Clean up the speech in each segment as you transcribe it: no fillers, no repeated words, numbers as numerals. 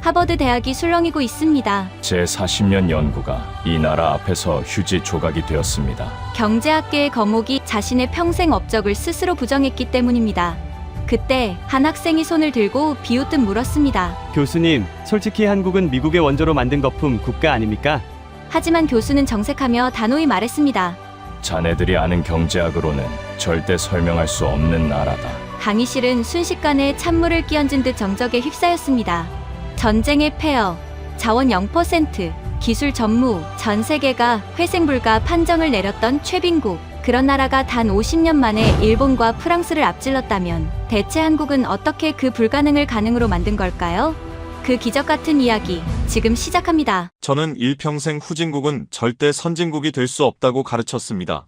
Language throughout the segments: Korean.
하버드 대학이 술렁이고 있습니다. 제40년 연구가 이 나라 앞에서 휴지 조각이 되었습니다. 경제학계의 거목이 자신의 평생 업적을 스스로 부정했기 때문입니다. 그때 한 학생이 손을 들고 비웃듯 물었습니다. 교수님, 솔직히 한국은 미국의 원조로 만든 거품 국가 아닙니까? 하지만 교수는 정색하며 단호히 말했습니다. 자네들이 아는 경제학으로는 절대 설명할 수 없는 나라다. 강의실은 순식간에 찬물을 끼얹은 듯 정적에 휩싸였습니다. 전쟁의 폐허, 자원 0%, 기술 전무, 전 세계가 회생불가 판정을 내렸던 최빈국. 그런 나라가 단 50년 만에 일본과 프랑스를 앞질렀다면 대체 한국은 어떻게 그 불가능을 가능으로 만든 걸까요? 그 기적 같은 이야기 지금 시작합니다. 저는 일평생 후진국은 절대 선진국이 될 수 없다고 가르쳤습니다.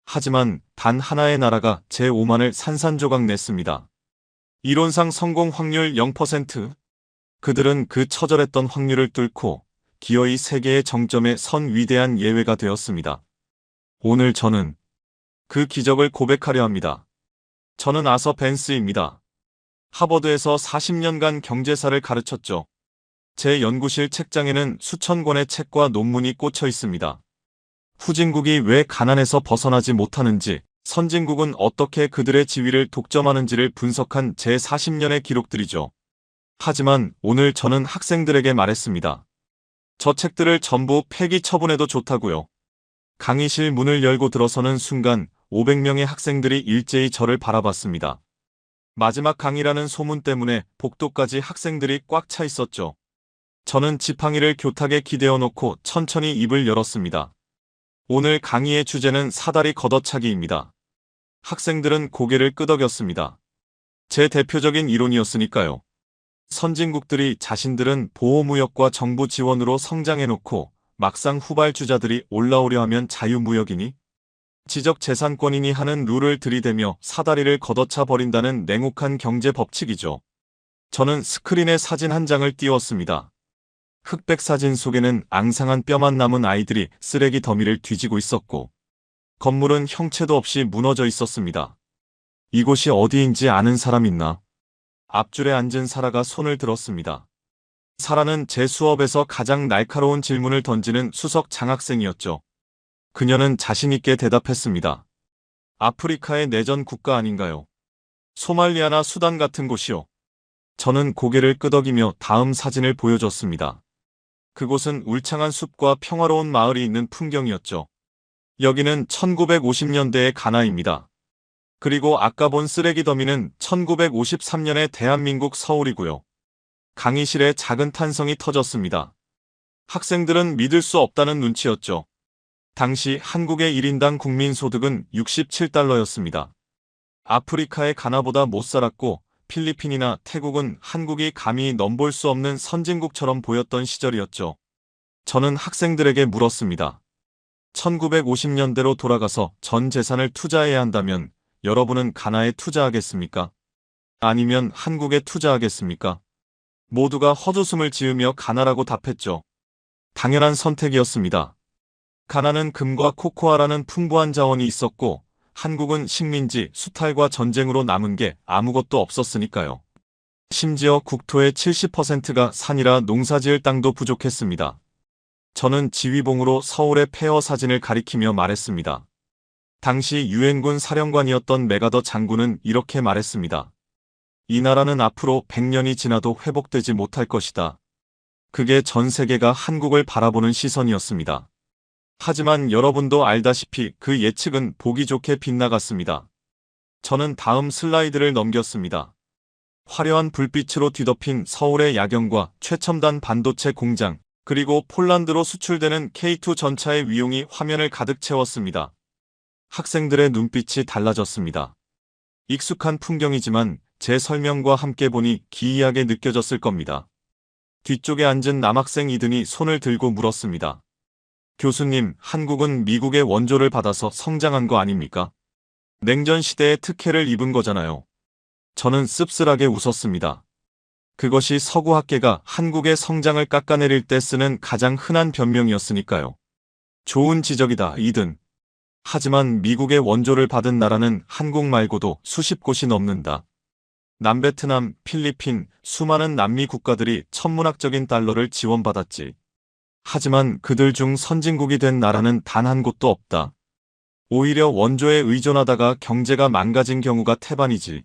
하지만 단 하나의 나라가 제 오만을 산산조각 냈습니다. 이론상 성공 확률 0%. 그들은 그 처절했던 확률을 뚫고 기어이 세계의 정점에 선 위대한 예외가 되었습니다. 오늘 저는 그 기적을 고백하려 합니다. 저는 아서 벤스입니다. 하버드에서 40년간 경제사를 가르쳤죠. 제 연구실 책장에는 수천 권의 책과 논문이 꽂혀 있습니다. 후진국이 왜 가난에서 벗어나지 못하는지, 선진국은 어떻게 그들의 지위를 독점하는지를 분석한 제 40년의 기록들이죠. 하지만 오늘 저는 학생들에게 말했습니다. 저 책들을 전부 폐기 처분해도 좋다고요. 강의실 문을 열고 들어서는 순간 500명의 학생들이 일제히 저를 바라봤습니다. 마지막 강의라는 소문 때문에 복도까지 학생들이 꽉 차 있었죠. 저는 지팡이를 교탁에 기대어 놓고 천천히 입을 열었습니다. 오늘 강의의 주제는 사다리 걷어차기입니다. 학생들은 고개를 끄덕였습니다. 제 대표적인 이론이었으니까요. 선진국들이 자신들은 보호무역과 정부 지원으로 성장해놓고 막상 후발주자들이 올라오려 하면 자유무역이니? 지적재산권이니 하는 룰을 들이대며 사다리를 걷어차 버린다는 냉혹한 경제 법칙이죠. 저는 스크린에 사진 한 장을 띄웠습니다. 흑백 사진 속에는 앙상한 뼈만 남은 아이들이 쓰레기 더미를 뒤지고 있었고 건물은 형체도 없이 무너져 있었습니다. 이곳이 어디인지 아는 사람 있나? 앞줄에 앉은 사라가 손을 들었습니다. 사라는 제 수업에서 가장 날카로운 질문을 던지는 수석 장학생이었죠. 그녀는 자신있게 대답했습니다. 아프리카의 내전 국가 아닌가요? 소말리아나 수단 같은 곳이요. 저는 고개를 끄덕이며 다음 사진을 보여줬습니다. 그곳은 울창한 숲과 평화로운 마을이 있는 풍경이었죠. 여기는 1950년대의 가나입니다. 그리고 아까 본 쓰레기 더미는 1953년의 대한민국 서울이고요. 강의실에 작은 탄성이 터졌습니다. 학생들은 믿을 수 없다는 눈치였죠. 당시 한국의 1인당 국민소득은 67달러였습니다. 아프리카의 가나보다 못 살았고 필리핀이나 태국은 한국이 감히 넘볼 수 없는 선진국처럼 보였던 시절이었죠. 저는 학생들에게 물었습니다. 1950년대로 돌아가서 전 재산을 투자해야 한다면 여러분은 가나에 투자하겠습니까? 아니면 한국에 투자하겠습니까? 모두가 헛웃음을 지으며 가나라고 답했죠. 당연한 선택이었습니다. 가나는 금과 코코아라는 풍부한 자원이 있었고 한국은 식민지, 수탈과 전쟁으로 남은 게 아무것도 없었으니까요. 심지어 국토의 70%가 산이라 농사지을 땅도 부족했습니다. 저는 지휘봉으로 서울의 폐허 사진을 가리키며 말했습니다. 당시 유엔군 사령관이었던 메가더 장군은 이렇게 말했습니다. 이 나라는 앞으로 100년이 지나도 회복되지 못할 것이다. 그게 전 세계가 한국을 바라보는 시선이었습니다. 하지만 여러분도 알다시피 그 예측은 보기 좋게 빗나갔습니다. 저는 다음 슬라이드를 넘겼습니다. 화려한 불빛으로 뒤덮인 서울의 야경과 최첨단 반도체 공장, 그리고 폴란드로 수출되는 K2 전차의 위용이 화면을 가득 채웠습니다. 학생들의 눈빛이 달라졌습니다. 익숙한 풍경이지만 제 설명과 함께 보니 기이하게 느껴졌을 겁니다. 뒤쪽에 앉은 남학생 이든이 손을 들고 물었습니다. 교수님, 한국은 미국의 원조를 받아서 성장한 거 아닙니까? 냉전 시대의 특혜를 입은 거잖아요. 저는 씁쓸하게 웃었습니다. 그것이 서구 학계가 한국의 성장을 깎아내릴 때 쓰는 가장 흔한 변명이었으니까요. 좋은 지적이다, 이든. 하지만 미국의 원조를 받은 나라는 한국 말고도 수십 곳이 넘는다. 남베트남, 필리핀, 수많은 남미 국가들이 천문학적인 달러를 지원받았지. 하지만 그들 중 선진국이 된 나라는 단 한 곳도 없다. 오히려 원조에 의존하다가 경제가 망가진 경우가 태반이지.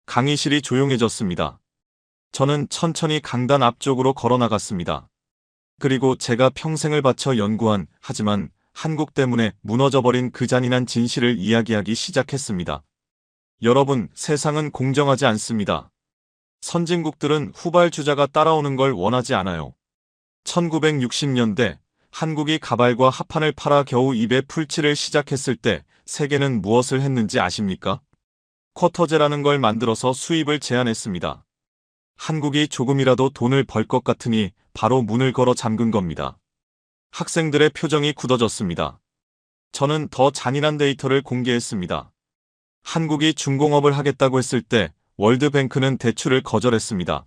강의실이 조용해졌습니다. 저는 천천히 강단 앞쪽으로 걸어 나갔습니다. 그리고 제가 평생을 바쳐 연구한, 하지만 한국 때문에 무너져버린 그 잔인한 진실을 이야기하기 시작했습니다. 여러분, 세상은 공정하지 않습니다. 선진국들은 후발주자가 따라오는 걸 원하지 않아요. 1960년대 한국이 가발과 합판을 팔아 겨우 입에 풀칠을 시작했을 때 세계는 무엇을 했는지 아십니까? 쿼터제라는 걸 만들어서 수입을 제한했습니다. 한국이 조금이라도 돈을 벌 것 같으니 바로 문을 걸어 잠근 겁니다. 학생들의 표정이 굳어졌습니다. 저는 더 잔인한 데이터를 공개했습니다. 한국이 중공업을 하겠다고 했을 때 월드뱅크는 대출을 거절했습니다.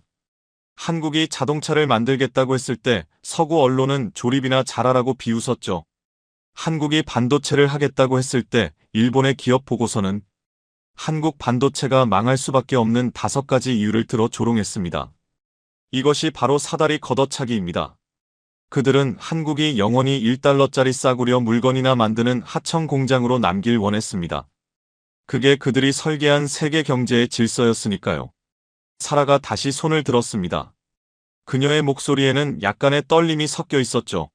한국이 자동차를 만들겠다고 했을 때 서구 언론은 조립이나 잘하라고 비웃었죠. 한국이 반도체를 하겠다고 했을 때 일본의 기업 보고서는 한국 반도체가 망할 수밖에 없는 5가지 이유를 들어 조롱했습니다. 이것이 바로 사다리 걷어차기입니다. 그들은 한국이 영원히 1달러짜리 싸구려 물건이나 만드는 하청 공장으로 남길 원했습니다. 그게 그들이 설계한 세계 경제의 질서였으니까요. 사라가 다시 손을 들었습니다. 그녀의 목소리에는 약간의 떨림이 섞여 있었죠.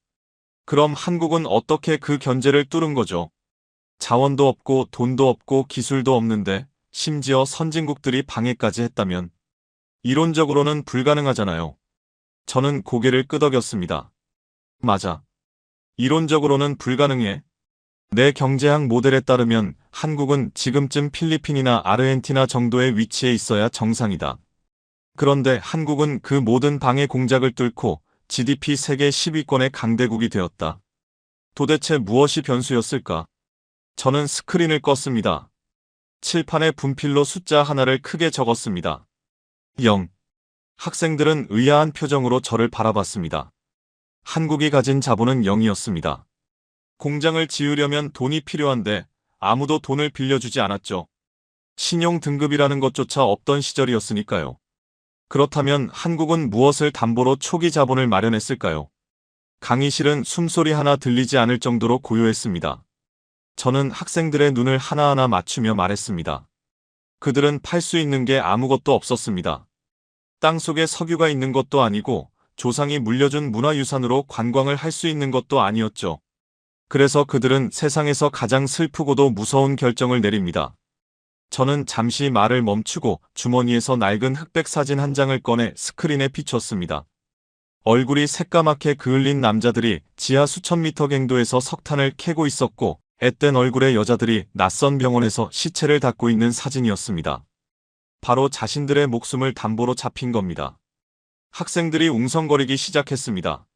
그럼 한국은 어떻게 그 견제를 뚫은 거죠? 자원도 없고 돈도 없고 기술도 없는데 심지어 선진국들이 방해까지 했다면 이론적으로는 불가능하잖아요. 저는 고개를 끄덕였습니다. 맞아. 이론적으로는 불가능해. 내 경제학 모델에 따르면 한국은 지금쯤 필리핀이나 아르헨티나 정도의 위치에 있어야 정상이다. 그런데 한국은 그 모든 방해 공작을 뚫고 GDP 세계 10위권의 강대국이 되었다. 도대체 무엇이 변수였을까? 저는 스크린을 껐습니다. 칠판에 분필로 숫자 하나를 크게 적었습니다. 0. 학생들은 의아한 표정으로 저를 바라봤습니다. 한국이 가진 자본은 0이었습니다. 공장을 지으려면 돈이 필요한데 아무도 돈을 빌려주지 않았죠. 신용 등급이라는 것조차 없던 시절이었으니까요. 그렇다면 한국은 무엇을 담보로 초기 자본을 마련했을까요? 강의실은 숨소리 하나 들리지 않을 정도로 고요했습니다. 저는 학생들의 눈을 하나하나 맞추며 말했습니다. 그들은 팔 수 있는 게 아무것도 없었습니다. 땅속에 석유가 있는 것도 아니고 조상이 물려준 문화유산으로 관광을 할 수 있는 것도 아니었죠. 그래서 그들은 세상에서 가장 슬프고도 무서운 결정을 내립니다. 저는 잠시 말을 멈추고 주머니에서 낡은 흑백 사진 한 장을 꺼내 스크린에 비췄습니다. 얼굴이 새까맣게 그을린 남자들이 지하 수천 미터 갱도에서 석탄을 캐고 있었고 앳된 얼굴의 여자들이 낯선 병원에서 시체를 닦고 있는 사진이었습니다. 바로 자신들의 목숨을 담보로 잡힌 겁니다. 학생들이 웅성거리기 시작했습니다.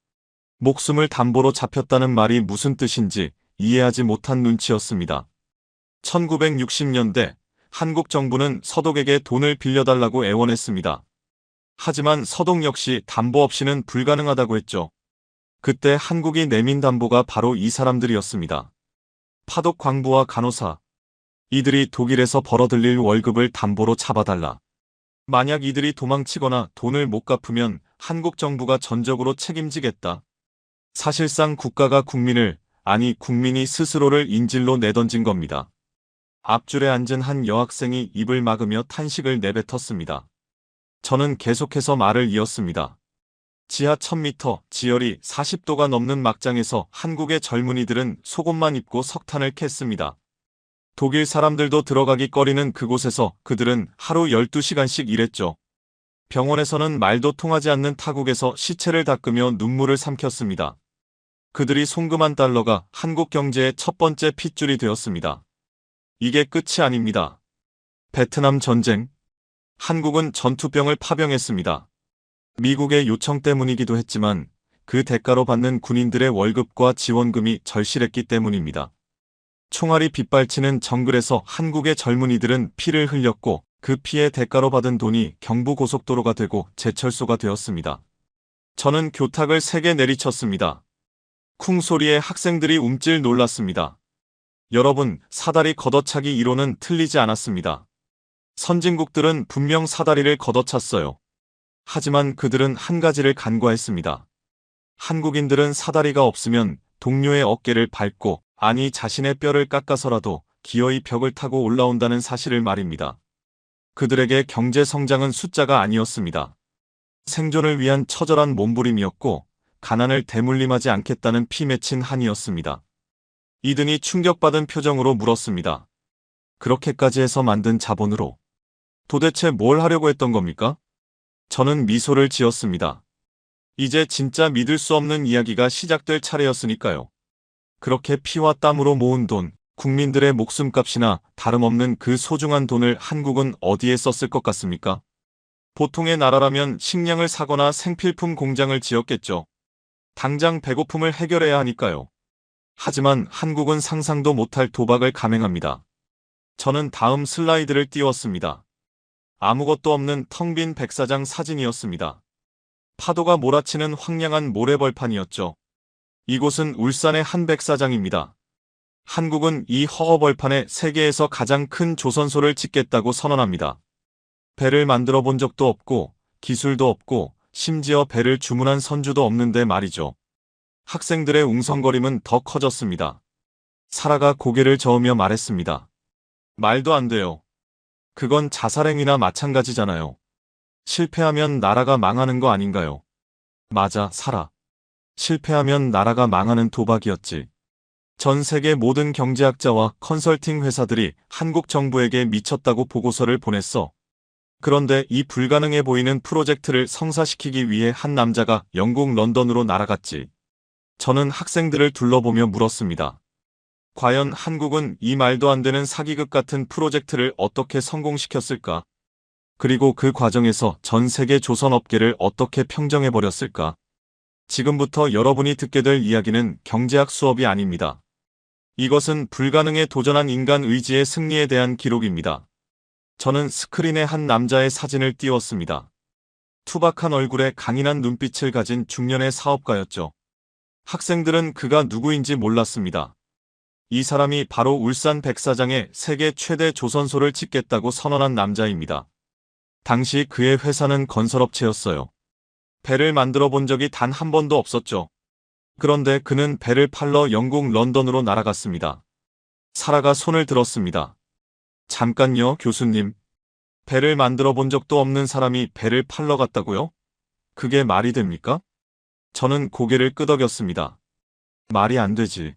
목숨을 담보로 잡혔다는 말이 무슨 뜻인지 이해하지 못한 눈치였습니다. 1960년대 한국 정부는 서독에게 돈을 빌려달라고 애원했습니다. 하지만 서독 역시 담보 없이는 불가능하다고 했죠. 그때 한국이 내민 담보가 바로 이 사람들이었습니다. 파독 광부와 간호사. 이들이 독일에서 벌어들일 월급을 담보로 잡아달라. 만약 이들이 도망치거나 돈을 못 갚으면 한국 정부가 전적으로 책임지겠다. 사실상 국가가 국민을, 아니 국민이 스스로를 인질로 내던진 겁니다. 앞줄에 앉은 한 여학생이 입을 막으며 탄식을 내뱉었습니다. 저는 계속해서 말을 이었습니다. 지하 1000m, 지열이 40도가 넘는 막장에서 한국의 젊은이들은 속옷만 입고 석탄을 캤습니다. 독일 사람들도 들어가기 꺼리는 그곳에서 그들은 하루 12시간씩 일했죠. 병원에서는 말도 통하지 않는 타국에서 시체를 닦으며 눈물을 삼켰습니다. 그들이 송금한 달러가 한국 경제의 첫 번째 핏줄이 되었습니다. 이게 끝이 아닙니다. 베트남 전쟁. 한국은 전투병을 파병했습니다. 미국의 요청 때문이기도 했지만 그 대가로 받는 군인들의 월급과 지원금이 절실했기 때문입니다. 총알이 빗발치는 정글에서 한국의 젊은이들은 피를 흘렸고 그 피의 대가로 받은 돈이 경부고속도로가 되고 제철소가 되었습니다. 저는 교탁을 3개 내리쳤습니다. 쿵 소리에 학생들이 움찔 놀랐습니다. 여러분, 사다리 걷어차기 이론은 틀리지 않았습니다. 선진국들은 분명 사다리를 걷어찼어요. 하지만 그들은 한 가지를 간과했습니다. 한국인들은 사다리가 없으면 동료의 어깨를 밟고, 아니 자신의 뼈를 깎아서라도 기어이 벽을 타고 올라온다는 사실을 말입니다. 그들에게 경제 성장은 숫자가 아니었습니다. 생존을 위한 처절한 몸부림이었고, 가난을 대물림하지 않겠다는 피 맺힌 한이었습니다. 이든이 충격받은 표정으로 물었습니다. 그렇게까지 해서 만든 자본으로 도대체 뭘 하려고 했던 겁니까? 저는 미소를 지었습니다. 이제 진짜 믿을 수 없는 이야기가 시작될 차례였으니까요. 그렇게 피와 땀으로 모은 돈, 국민들의 목숨값이나 다름없는 그 소중한 돈을 한국은 어디에 썼을 것 같습니까? 보통의 나라라면 식량을 사거나 생필품 공장을 지었겠죠. 당장 배고픔을 해결해야 하니까요. 하지만 한국은 상상도 못할 도박을 감행합니다. 저는 다음 슬라이드를 띄웠습니다. 아무것도 없는 텅 빈 백사장 사진이었습니다. 파도가 몰아치는 황량한 모래벌판이었죠. 이곳은 울산의 한 백사장입니다. 한국은 이 허허벌판에 세계에서 가장 큰 조선소를 짓겠다고 선언합니다. 배를 만들어 본 적도 없고 기술도 없고 심지어 배를 주문한 선주도 없는데 말이죠. 학생들의 웅성거림은 더 커졌습니다. 사라가 고개를 저으며 말했습니다. 말도 안 돼요. 그건 자살행위나 마찬가지잖아요. 실패하면 나라가 망하는 거 아닌가요? 맞아, 사라. 실패하면 나라가 망하는 도박이었지. 전 세계 모든 경제학자와 컨설팅 회사들이 한국 정부에게 미쳤다고 보고서를 보냈어. 그런데 이 불가능해 보이는 프로젝트를 성사시키기 위해 한 남자가 영국 런던으로 날아갔지. 저는 학생들을 둘러보며 물었습니다. 과연 한국은 이 말도 안 되는 사기극 같은 프로젝트를 어떻게 성공시켰을까? 그리고 그 과정에서 전 세계 조선업계를 어떻게 평정해버렸을까? 지금부터 여러분이 듣게 될 이야기는 경제학 수업이 아닙니다. 이것은 불가능에 도전한 인간 의지의 승리에 대한 기록입니다. 저는 스크린에 한 남자의 사진을 띄웠습니다. 투박한 얼굴에 강인한 눈빛을 가진 중년의 사업가였죠. 학생들은 그가 누구인지 몰랐습니다. 이 사람이 바로 울산 백사장에 세계 최대 조선소를 짓겠다고 선언한 남자입니다. 당시 그의 회사는 건설업체였어요. 배를 만들어 본 적이 단 한 번도 없었죠. 그런데 그는 배를 팔러 영국 런던으로 날아갔습니다. 사라가 손을 들었습니다. 잠깐요, 교수님. 배를 만들어 본 적도 없는 사람이 배를 팔러 갔다고요? 그게 말이 됩니까? 저는 고개를 끄덕였습니다. 말이 안 되지.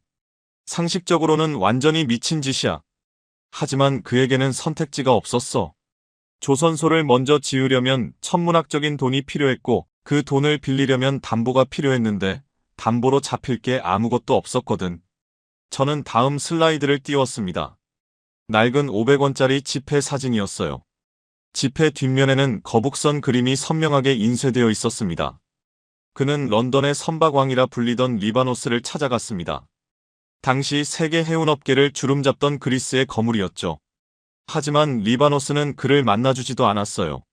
상식적으로는 완전히 미친 짓이야. 하지만 그에게는 선택지가 없었어. 조선소를 먼저 지으려면 천문학적인 돈이 필요했고 그 돈을 빌리려면 담보가 필요했는데 담보로 잡힐 게 아무것도 없었거든. 저는 다음 슬라이드를 띄웠습니다. 낡은 500원짜리 지폐 사진이었어요. 지폐 뒷면에는 거북선 그림이 선명하게 인쇄되어 있었습니다. 그는 런던의 선박왕이라 불리던 리바노스를 찾아갔습니다. 당시 세계 해운업계를 주름잡던 그리스의 거물이었죠. 하지만 리바노스는 그를 만나주지도 않았어요.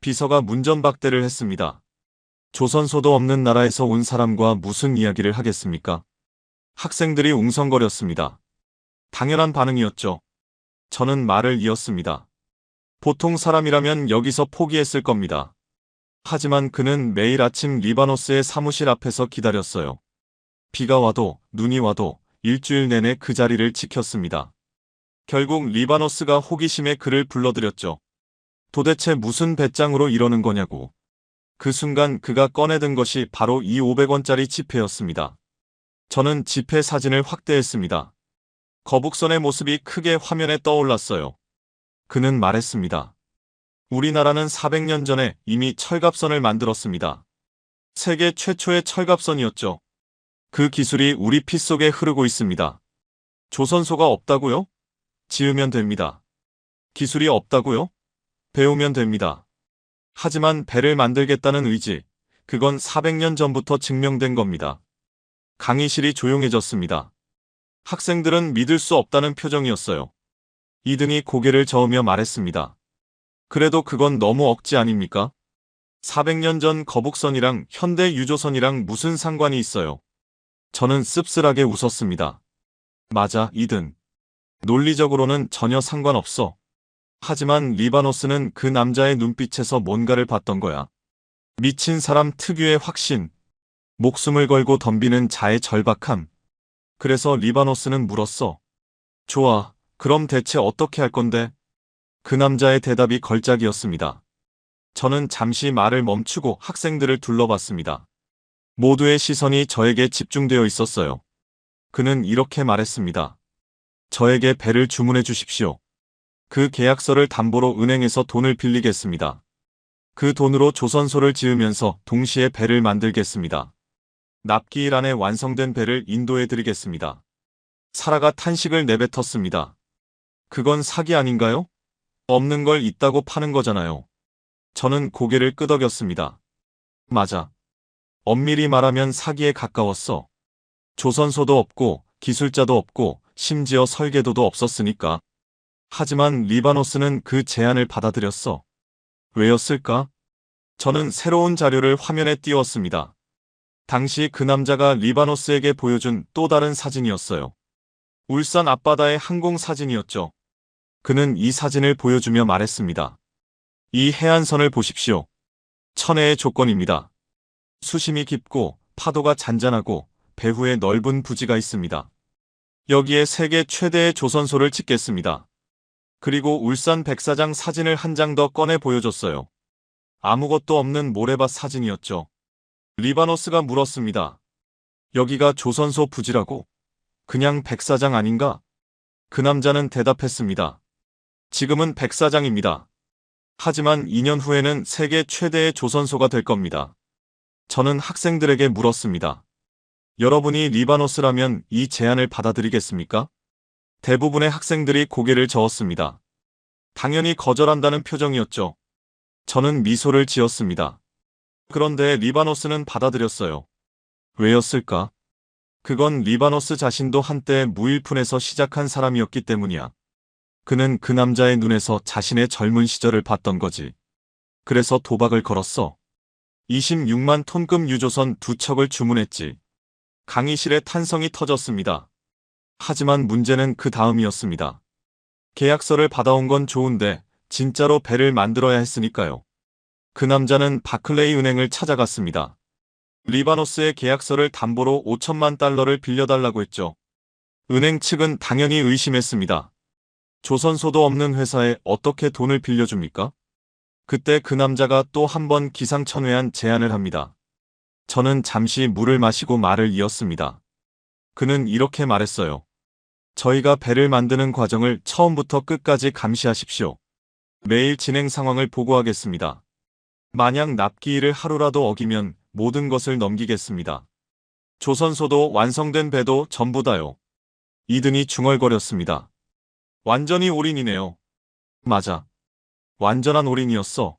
비서가 문전박대를 했습니다. 조선소도 없는 나라에서 온 사람과 무슨 이야기를 하겠습니까? 학생들이 웅성거렸습니다. 당연한 반응이었죠. 저는 말을 이었습니다. 보통 사람이라면 여기서 포기했을 겁니다. 하지만 그는 매일 아침 리바노스의 사무실 앞에서 기다렸어요. 비가 와도 눈이 와도 일주일 내내 그 자리를 지켰습니다. 결국 리바노스가 호기심에 그를 불러들였죠. 도대체 무슨 배짱으로 이러는 거냐고. 그 순간 그가 꺼내든 것이 바로 이 500원짜리 지폐였습니다. 저는 지폐 사진을 확대했습니다. 거북선의 모습이 크게 화면에 떠올랐어요. 그는 말했습니다. 우리나라는 400년 전에 이미 철갑선을 만들었습니다. 세계 최초의 철갑선이었죠. 그 기술이 우리 피 속에 흐르고 있습니다. 조선소가 없다고요? 지으면 됩니다. 기술이 없다고요? 배우면 됩니다. 하지만 배를 만들겠다는 의지, 그건 400년 전부터 증명된 겁니다. 강의실이 조용해졌습니다. 학생들은 믿을 수 없다는 표정이었어요. 이든이 고개를 저으며 말했습니다. 그래도 그건 너무 억지 아닙니까? 400년 전 거북선이랑 현대 유조선이랑 무슨 상관이 있어요? 저는 씁쓸하게 웃었습니다. 맞아, 이든. 논리적으로는 전혀 상관없어. 하지만 리바노스는 그 남자의 눈빛에서 뭔가를 봤던 거야. 미친 사람 특유의 확신, 목숨을 걸고 덤비는 자의 절박함. 그래서 리바노스는 물었어. 좋아, 그럼 대체 어떻게 할 건데? 그 남자의 대답이 걸작이었습니다. 저는 잠시 말을 멈추고 학생들을 둘러봤습니다. 모두의 시선이 저에게 집중되어 있었어요. 그는 이렇게 말했습니다. 저에게 배를 주문해 주십시오. 그 계약서를 담보로 은행에서 돈을 빌리겠습니다. 그 돈으로 조선소를 지으면서 동시에 배를 만들겠습니다. 납기일 안에 완성된 배를 인도해 드리겠습니다. 사라가 탄식을 내뱉었습니다. 그건 사기 아닌가요? 없는 걸 있다고 파는 거잖아요. 저는 고개를 끄덕였습니다. 맞아. 엄밀히 말하면 사기에 가까웠어. 조선소도 없고 기술자도 없고 심지어 설계도도 없었으니까. 하지만 리바노스는 그 제안을 받아들였어. 왜였을까? 저는 새로운 자료를 화면에 띄웠습니다. 당시 그 남자가 리바노스에게 보여준 또 다른 사진이었어요. 울산 앞바다의 항공 사진이었죠. 그는 이 사진을 보여주며 말했습니다. 이 해안선을 보십시오. 천혜의 조건입니다. 수심이 깊고 파도가 잔잔하고 배후에 넓은 부지가 있습니다. 여기에 세계 최대의 조선소를 짓겠습니다. 그리고 울산 백사장 사진을 한 장 더 꺼내 보여줬어요. 아무것도 없는 모래밭 사진이었죠. 리바노스가 물었습니다. 여기가 조선소 부지라고? 그냥 백사장 아닌가? 그 남자는 대답했습니다. 지금은 백사장입니다. 하지만 2년 후에는 세계 최대의 조선소가 될 겁니다. 저는 학생들에게 물었습니다. 여러분이 리바노스라면 이 제안을 받아들이겠습니까? 대부분의 학생들이 고개를 저었습니다. 당연히 거절한다는 표정이었죠. 저는 미소를 지었습니다. 그런데 리바노스는 받아들였어요. 왜였을까? 그건 리바노스 자신도 한때 무일푼에서 시작한 사람이었기 때문이야. 그는 그 남자의 눈에서 자신의 젊은 시절을 봤던 거지. 그래서 도박을 걸었어. 26만 톤급 유조선 2척을 주문했지. 강의실에 탄성이 터졌습니다. 하지만 문제는 그 다음이었습니다. 계약서를 받아온 건 좋은데 진짜로 배를 만들어야 했으니까요. 그 남자는 바클레이 은행을 찾아갔습니다. 리바노스의 계약서를 담보로 5천만 달러를 빌려달라고 했죠. 은행 측은 당연히 의심했습니다. 조선소도 없는 회사에 어떻게 돈을 빌려줍니까? 그때 그 남자가 또 한 번 기상천외한 제안을 합니다. 저는 잠시 물을 마시고 말을 이었습니다. 그는 이렇게 말했어요. 저희가 배를 만드는 과정을 처음부터 끝까지 감시하십시오. 매일 진행 상황을 보고하겠습니다. 만약 납기일을 하루라도 어기면 모든 것을 넘기겠습니다. 조선소도 완성된 배도 전부 다요. 이든이 중얼거렸습니다. 완전히 올인이네요. 맞아. 완전한 올인이었어.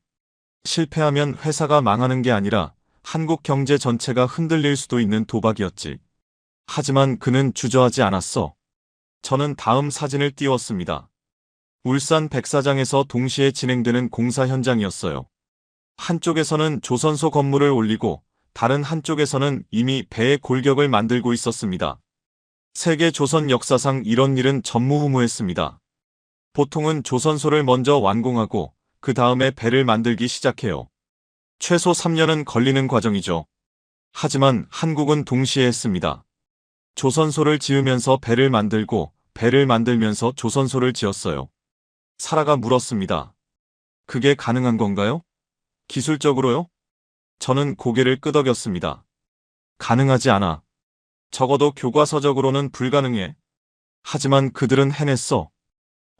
실패하면 회사가 망하는 게 아니라 한국 경제 전체가 흔들릴 수도 있는 도박이었지. 하지만 그는 주저하지 않았어. 저는 다음 사진을 띄웠습니다. 울산 백사장에서 동시에 진행되는 공사 현장이었어요. 한쪽에서는 조선소 건물을 올리고 다른 한쪽에서는 이미 배의 골격을 만들고 있었습니다. 세계 조선 역사상 이런 일은 전무후무했습니다. 보통은 조선소를 먼저 완공하고 그 다음에 배를 만들기 시작해요. 최소 3년은 걸리는 과정이죠. 하지만 한국은 동시에 했습니다. 조선소를 지으면서 배를 만들고 배를 만들면서 조선소를 지었어요. 사라가 물었습니다. 그게 가능한 건가요? 기술적으로요? 저는 고개를 끄덕였습니다. 가능하지 않아. 적어도 교과서적으로는 불가능해. 하지만 그들은 해냈어.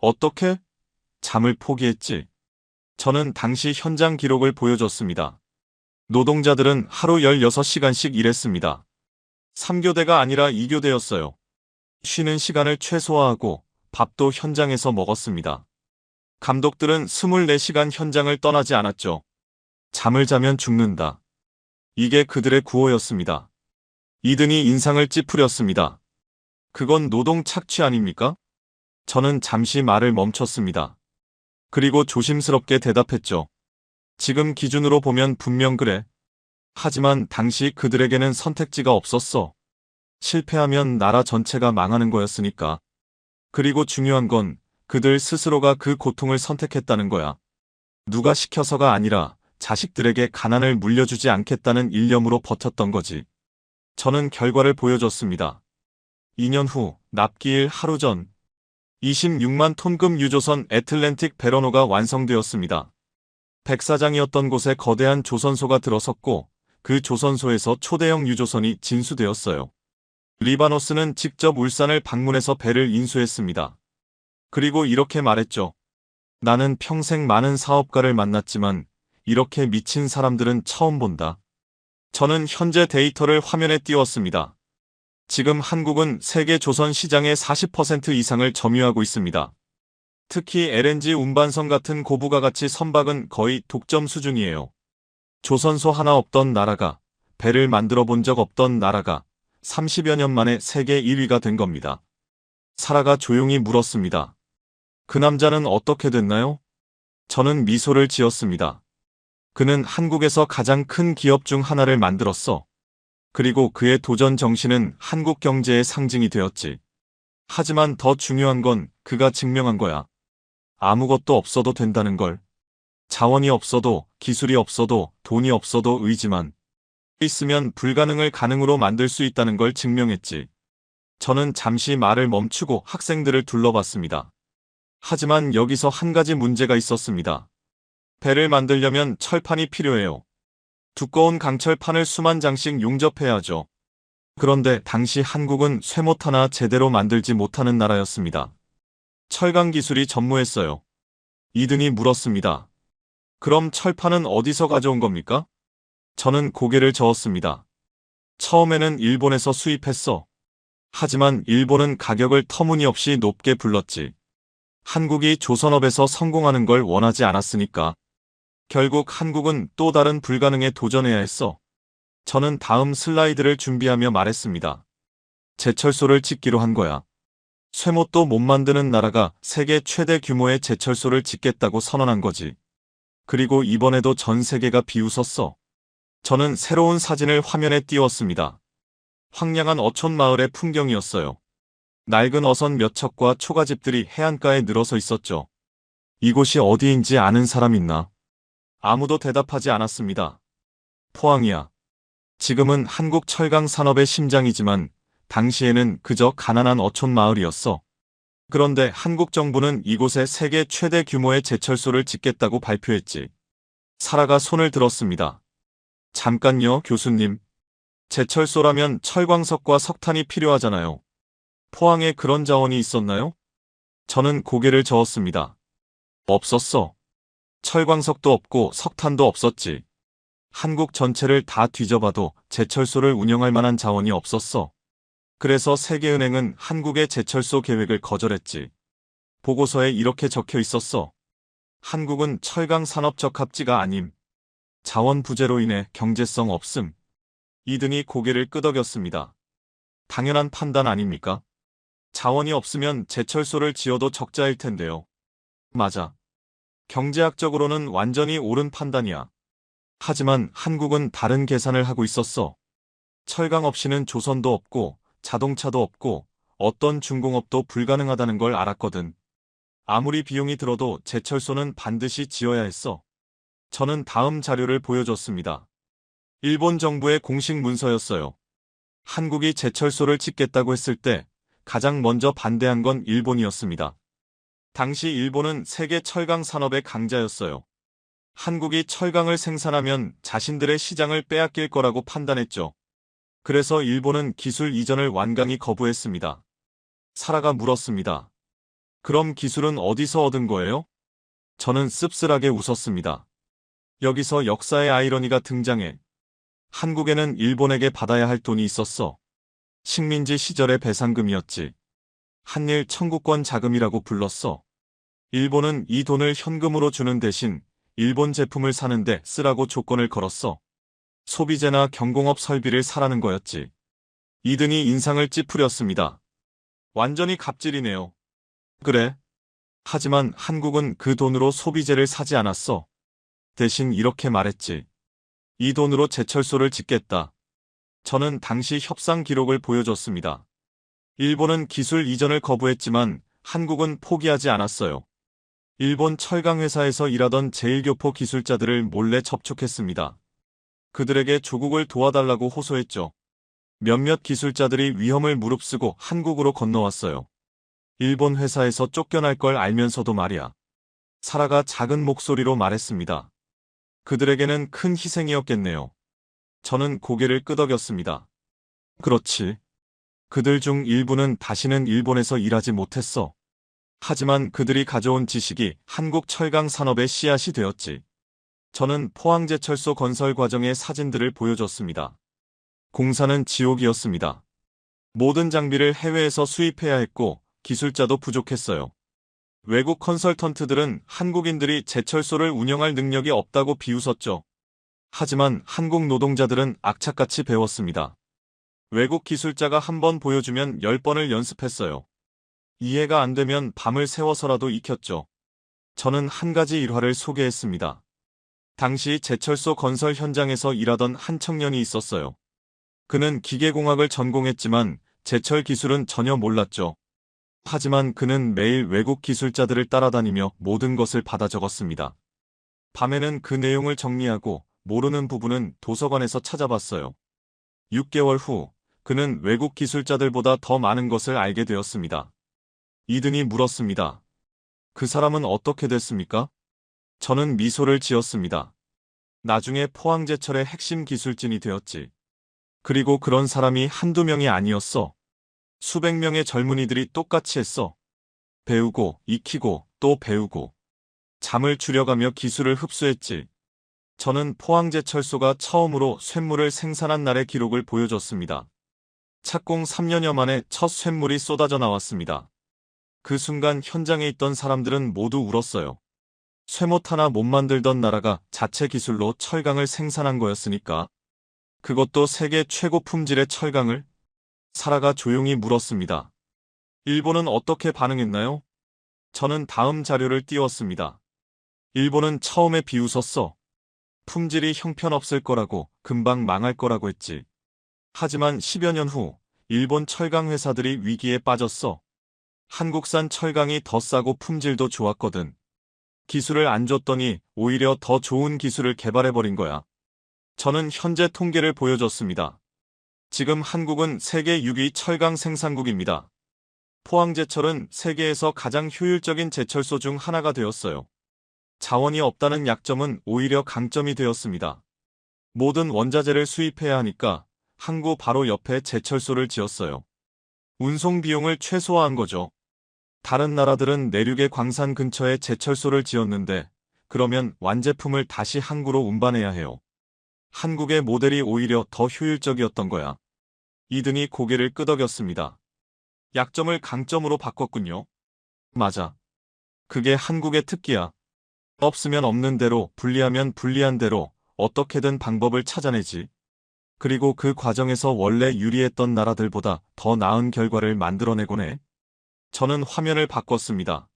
어떻게? 잠을 포기했지. 저는 당시 현장 기록을 보여줬습니다. 노동자들은 하루 16시간씩 일했습니다. 3교대가 아니라 2교대였어요. 쉬는 시간을 최소화하고 밥도 현장에서 먹었습니다. 감독들은 24시간 현장을 떠나지 않았죠. 잠을 자면 죽는다. 이게 그들의 구호였습니다. 이든이 인상을 찌푸렸습니다. 그건 노동 착취 아닙니까? 저는 잠시 말을 멈췄습니다. 그리고 조심스럽게 대답했죠. 지금 기준으로 보면 분명 그래. 하지만 당시 그들에게는 선택지가 없었어. 실패하면 나라 전체가 망하는 거였으니까. 그리고 중요한 건 그들 스스로가 그 고통을 선택했다는 거야. 누가 시켜서가 아니라 자식들에게 가난을 물려주지 않겠다는 일념으로 버텼던 거지. 저는 결과를 보여줬습니다. 2년 후 납기일 하루 전 26만 톤급 유조선 애틀랜틱 베러노가 완성되었습니다. 백사장이었던 곳에 거대한 조선소가 들어섰고 그 조선소에서 초대형 유조선이 진수되었어요. 리바노스는 직접 울산을 방문해서 배를 인수했습니다. 그리고 이렇게 말했죠. 나는 평생 많은 사업가를 만났지만 이렇게 미친 사람들은 처음 본다. 저는 현재 데이터를 화면에 띄웠습니다. 지금 한국은 세계 조선 시장의 40% 이상을 점유하고 있습니다. 특히 LNG 운반선 같은 고부가가치 선박은 거의 독점 수준이에요. 조선소 하나 없던 나라가, 배를 만들어 본 적 없던 나라가 30여 년 만에 세계 1위가 된 겁니다. 사라가 조용히 물었습니다. 그 남자는 어떻게 됐나요? 저는 미소를 지었습니다. 그는 한국에서 가장 큰 기업 중 하나를 만들었어. 그리고 그의 도전 정신은 한국 경제의 상징이 되었지. 하지만 더 중요한 건 그가 증명한 거야. 아무것도 없어도 된다는 걸. 자원이 없어도, 기술이 없어도, 돈이 없어도 의지만 있으면 불가능을 가능으로 만들 수 있다는 걸 증명했지. 저는 잠시 말을 멈추고 학생들을 둘러봤습니다. 하지만 여기서 한 가지 문제가 있었습니다. 배를 만들려면 철판이 필요해요. 두꺼운 강철판을 수만 장씩 용접해야 하죠. 그런데 당시 한국은 쇠못 하나 제대로 만들지 못하는 나라였습니다. 철강 기술이 전무했어요. 이든이 물었습니다. 그럼 철판은 어디서 가져온 겁니까? 저는 고개를 저었습니다. 처음에는 일본에서 수입했어. 하지만 일본은 가격을 터무니없이 높게 불렀지. 한국이 조선업에서 성공하는 걸 원하지 않았으니까. 결국 한국은 또 다른 불가능에 도전해야 했어. 저는 다음 슬라이드를 준비하며 말했습니다. 제철소를 짓기로 한 거야. 쇠못도 못 만드는 나라가 세계 최대 규모의 제철소를 짓겠다고 선언한 거지. 그리고 이번에도 전 세계가 비웃었어. 저는 새로운 사진을 화면에 띄웠습니다. 황량한 어촌 마을의 풍경이었어요. 낡은 어선 몇 척과 초가집들이 해안가에 늘어서 있었죠. 이곳이 어디인지 아는 사람 있나? 아무도 대답하지 않았습니다. 포항이야. 지금은 한국 철강 산업의 심장이지만 당시에는 그저 가난한 어촌 마을이었어. 그런데 한국 정부는 이곳에 세계 최대 규모의 제철소를 짓겠다고 발표했지. 사라가 손을 들었습니다. 잠깐요, 교수님. 제철소라면 철광석과 석탄이 필요하잖아요. 포항에 그런 자원이 있었나요? 저는 고개를 저었습니다. 없었어. 철광석도 없고 석탄도 없었지. 한국 전체를 다 뒤져봐도 제철소를 운영할 만한 자원이 없었어. 그래서 세계은행은 한국의 제철소 계획을 거절했지. 보고서에 이렇게 적혀 있었어. 한국은 철강 산업 적합지가 아님. 자원 부재로 인해 경제성 없음. 이든이 고개를 끄덕였습니다. 당연한 판단 아닙니까? 자원이 없으면 제철소를 지어도 적자일 텐데요. 맞아. 경제학적으로는 완전히 옳은 판단이야. 하지만 한국은 다른 계산을 하고 있었어. 철강 없이는 조선도 없고 자동차도 없고 어떤 중공업도 불가능하다는 걸 알았거든. 아무리 비용이 들어도 제철소는 반드시 지어야 했어. 저는 다음 자료를 보여줬습니다. 일본 정부의 공식 문서였어요. 한국이 제철소를 짓겠다고 했을 때 가장 먼저 반대한 건 일본이었습니다. 당시 일본은 세계 철강 산업의 강자였어요. 한국이 철강을 생산하면 자신들의 시장을 빼앗길 거라고 판단했죠. 그래서 일본은 기술 이전을 완강히 거부했습니다. 사라가 물었습니다. 그럼 기술은 어디서 얻은 거예요? 저는 씁쓸하게 웃었습니다. 여기서 역사의 아이러니가 등장해. 한국에는 일본에게 받아야 할 돈이 있었어. 식민지 시절의 배상금이었지. 한일 청구권 자금이라고 불렀어. 일본은 이 돈을 현금으로 주는 대신 일본 제품을 사는데 쓰라고 조건을 걸었어. 소비재나 경공업 설비를 사라는 거였지. 이든이 인상을 찌푸렸습니다. 완전히 갑질이네요. 그래. 하지만 한국은 그 돈으로 소비재를 사지 않았어. 대신 이렇게 말했지. 이 돈으로 제철소를 짓겠다. 저는 당시 협상 기록을 보여줬습니다. 일본은 기술 이전을 거부했지만 한국은 포기하지 않았어요. 일본 철강 회사에서 일하던 제1교포 기술자들을 몰래 접촉했습니다. 그들에게 조국을 도와달라고 호소했죠. 몇몇 기술자들이 위험을 무릅쓰고 한국으로 건너왔어요. 일본 회사에서 쫓겨날 걸 알면서도 말이야. 사라가 작은 목소리로 말했습니다. 그들에게는 큰 희생이었겠네요. 저는 고개를 끄덕였습니다. 그렇지. 그들 중 일부는 다시는 일본에서 일하지 못했어. 하지만 그들이 가져온 지식이 한국 철강 산업의 씨앗이 되었지. 저는 포항제철소 건설 과정의 사진들을 보여줬습니다. 공사는 지옥이었습니다. 모든 장비를 해외에서 수입해야 했고 기술자도 부족했어요. 외국 컨설턴트들은 한국인들이 제철소를 운영할 능력이 없다고 비웃었죠. 하지만 한국 노동자들은 악착같이 배웠습니다. 외국 기술자가 한 번 보여주면 10번을 연습했어요. 이해가 안 되면 밤을 새워서라도 익혔죠. 저는 한 가지 일화를 소개했습니다. 당시 제철소 건설 현장에서 일하던 한 청년이 있었어요. 그는 기계공학을 전공했지만 제철 기술은 전혀 몰랐죠. 하지만 그는 매일 외국 기술자들을 따라다니며 모든 것을 받아 적었습니다. 밤에는 그 내용을 정리하고 모르는 부분은 도서관에서 찾아봤어요. 6개월 후 그는 외국 기술자들보다 더 많은 것을 알게 되었습니다. 이든이 물었습니다. 그 사람은 어떻게 됐습니까? 저는 미소를 지었습니다. 나중에 포항제철의 핵심 기술진이 되었지. 그리고 그런 사람이 한두 명이 아니었어. 수백 명의 젊은이들이 똑같이 했어. 배우고, 익히고, 또 배우고. 잠을 줄여가며 기술을 흡수했지. 저는 포항제철소가 처음으로 쇳물을 생산한 날의 기록을 보여줬습니다. 착공 3년여 만에 첫 쇳물이 쏟아져 나왔습니다. 그 순간 현장에 있던 사람들은 모두 울었어요. 쇠못 하나 못 만들던 나라가 자체 기술로 철강을 생산한 거였으니까. 그것도 세계 최고 품질의 철강을? 사라가 조용히 물었습니다. 일본은 어떻게 반응했나요? 저는 다음 자료를 띄웠습니다. 일본은 처음에 비웃었어. 품질이 형편없을 거라고, 금방 망할 거라고 했지. 하지만 10여 년 후 일본 철강 회사들이 위기에 빠졌어. 한국산 철강이 더 싸고 품질도 좋았거든. 기술을 안 줬더니 오히려 더 좋은 기술을 개발해버린 거야. 저는 현재 통계를 보여줬습니다. 지금 한국은 세계 6위 철강 생산국입니다. 포항제철은 세계에서 가장 효율적인 제철소 중 하나가 되었어요. 자원이 없다는 약점은 오히려 강점이 되었습니다. 모든 원자재를 수입해야 하니까 항구 바로 옆에 제철소를 지었어요. 운송 비용을 최소화한 거죠. 다른 나라들은 내륙의 광산 근처에 제철소를 지었는데 그러면 완제품을 다시 항구로 운반해야 해요. 한국의 모델이 오히려 더 효율적이었던 거야. 이든이 고개를 끄덕였습니다. 약점을 강점으로 바꿨군요. 맞아. 그게 한국의 특기야. 없으면 없는 대로, 불리하면 불리한 대로 어떻게든 방법을 찾아내지. 그리고 그 과정에서 원래 유리했던 나라들보다 더 나은 결과를 만들어내곤 해. 저는 화면을 바꿨습니다.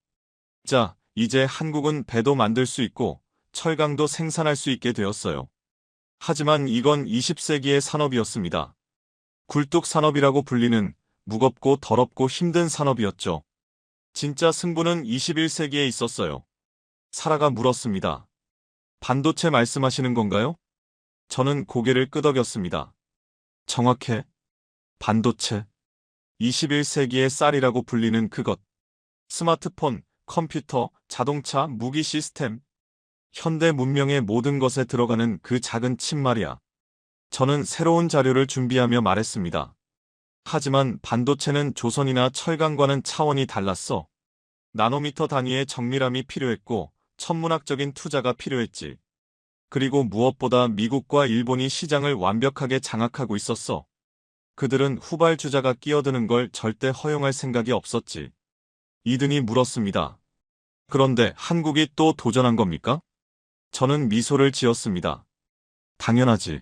자, 이제 한국은 배도 만들 수 있고 철강도 생산할 수 있게 되었어요. 하지만 이건 20세기의 산업이었습니다. 굴뚝 산업이라고 불리는 무겁고 더럽고 힘든 산업이었죠. 진짜 승부는 21세기에 있었어요. 사라가 물었습니다. 반도체 말씀하시는 건가요? 저는 고개를 끄덕였습니다. 정확해. 반도체. 21세기의 쌀이라고 불리는 그것. 스마트폰, 컴퓨터, 자동차, 무기 시스템. 현대 문명의 모든 것에 들어가는 그 작은 칩 말이야. 저는 새로운 자료를 준비하며 말했습니다. 하지만 반도체는 조선이나 철강과는 차원이 달랐어. 나노미터 단위의 정밀함이 필요했고 천문학적인 투자가 필요했지. 그리고 무엇보다 미국과 일본이 시장을 완벽하게 장악하고 있었어. 그들은 후발주자가 끼어드는 걸 절대 허용할 생각이 없었지. 이든이 물었습니다. 그런데 한국이 또 도전한 겁니까? 저는 미소를 지었습니다. 당연하지.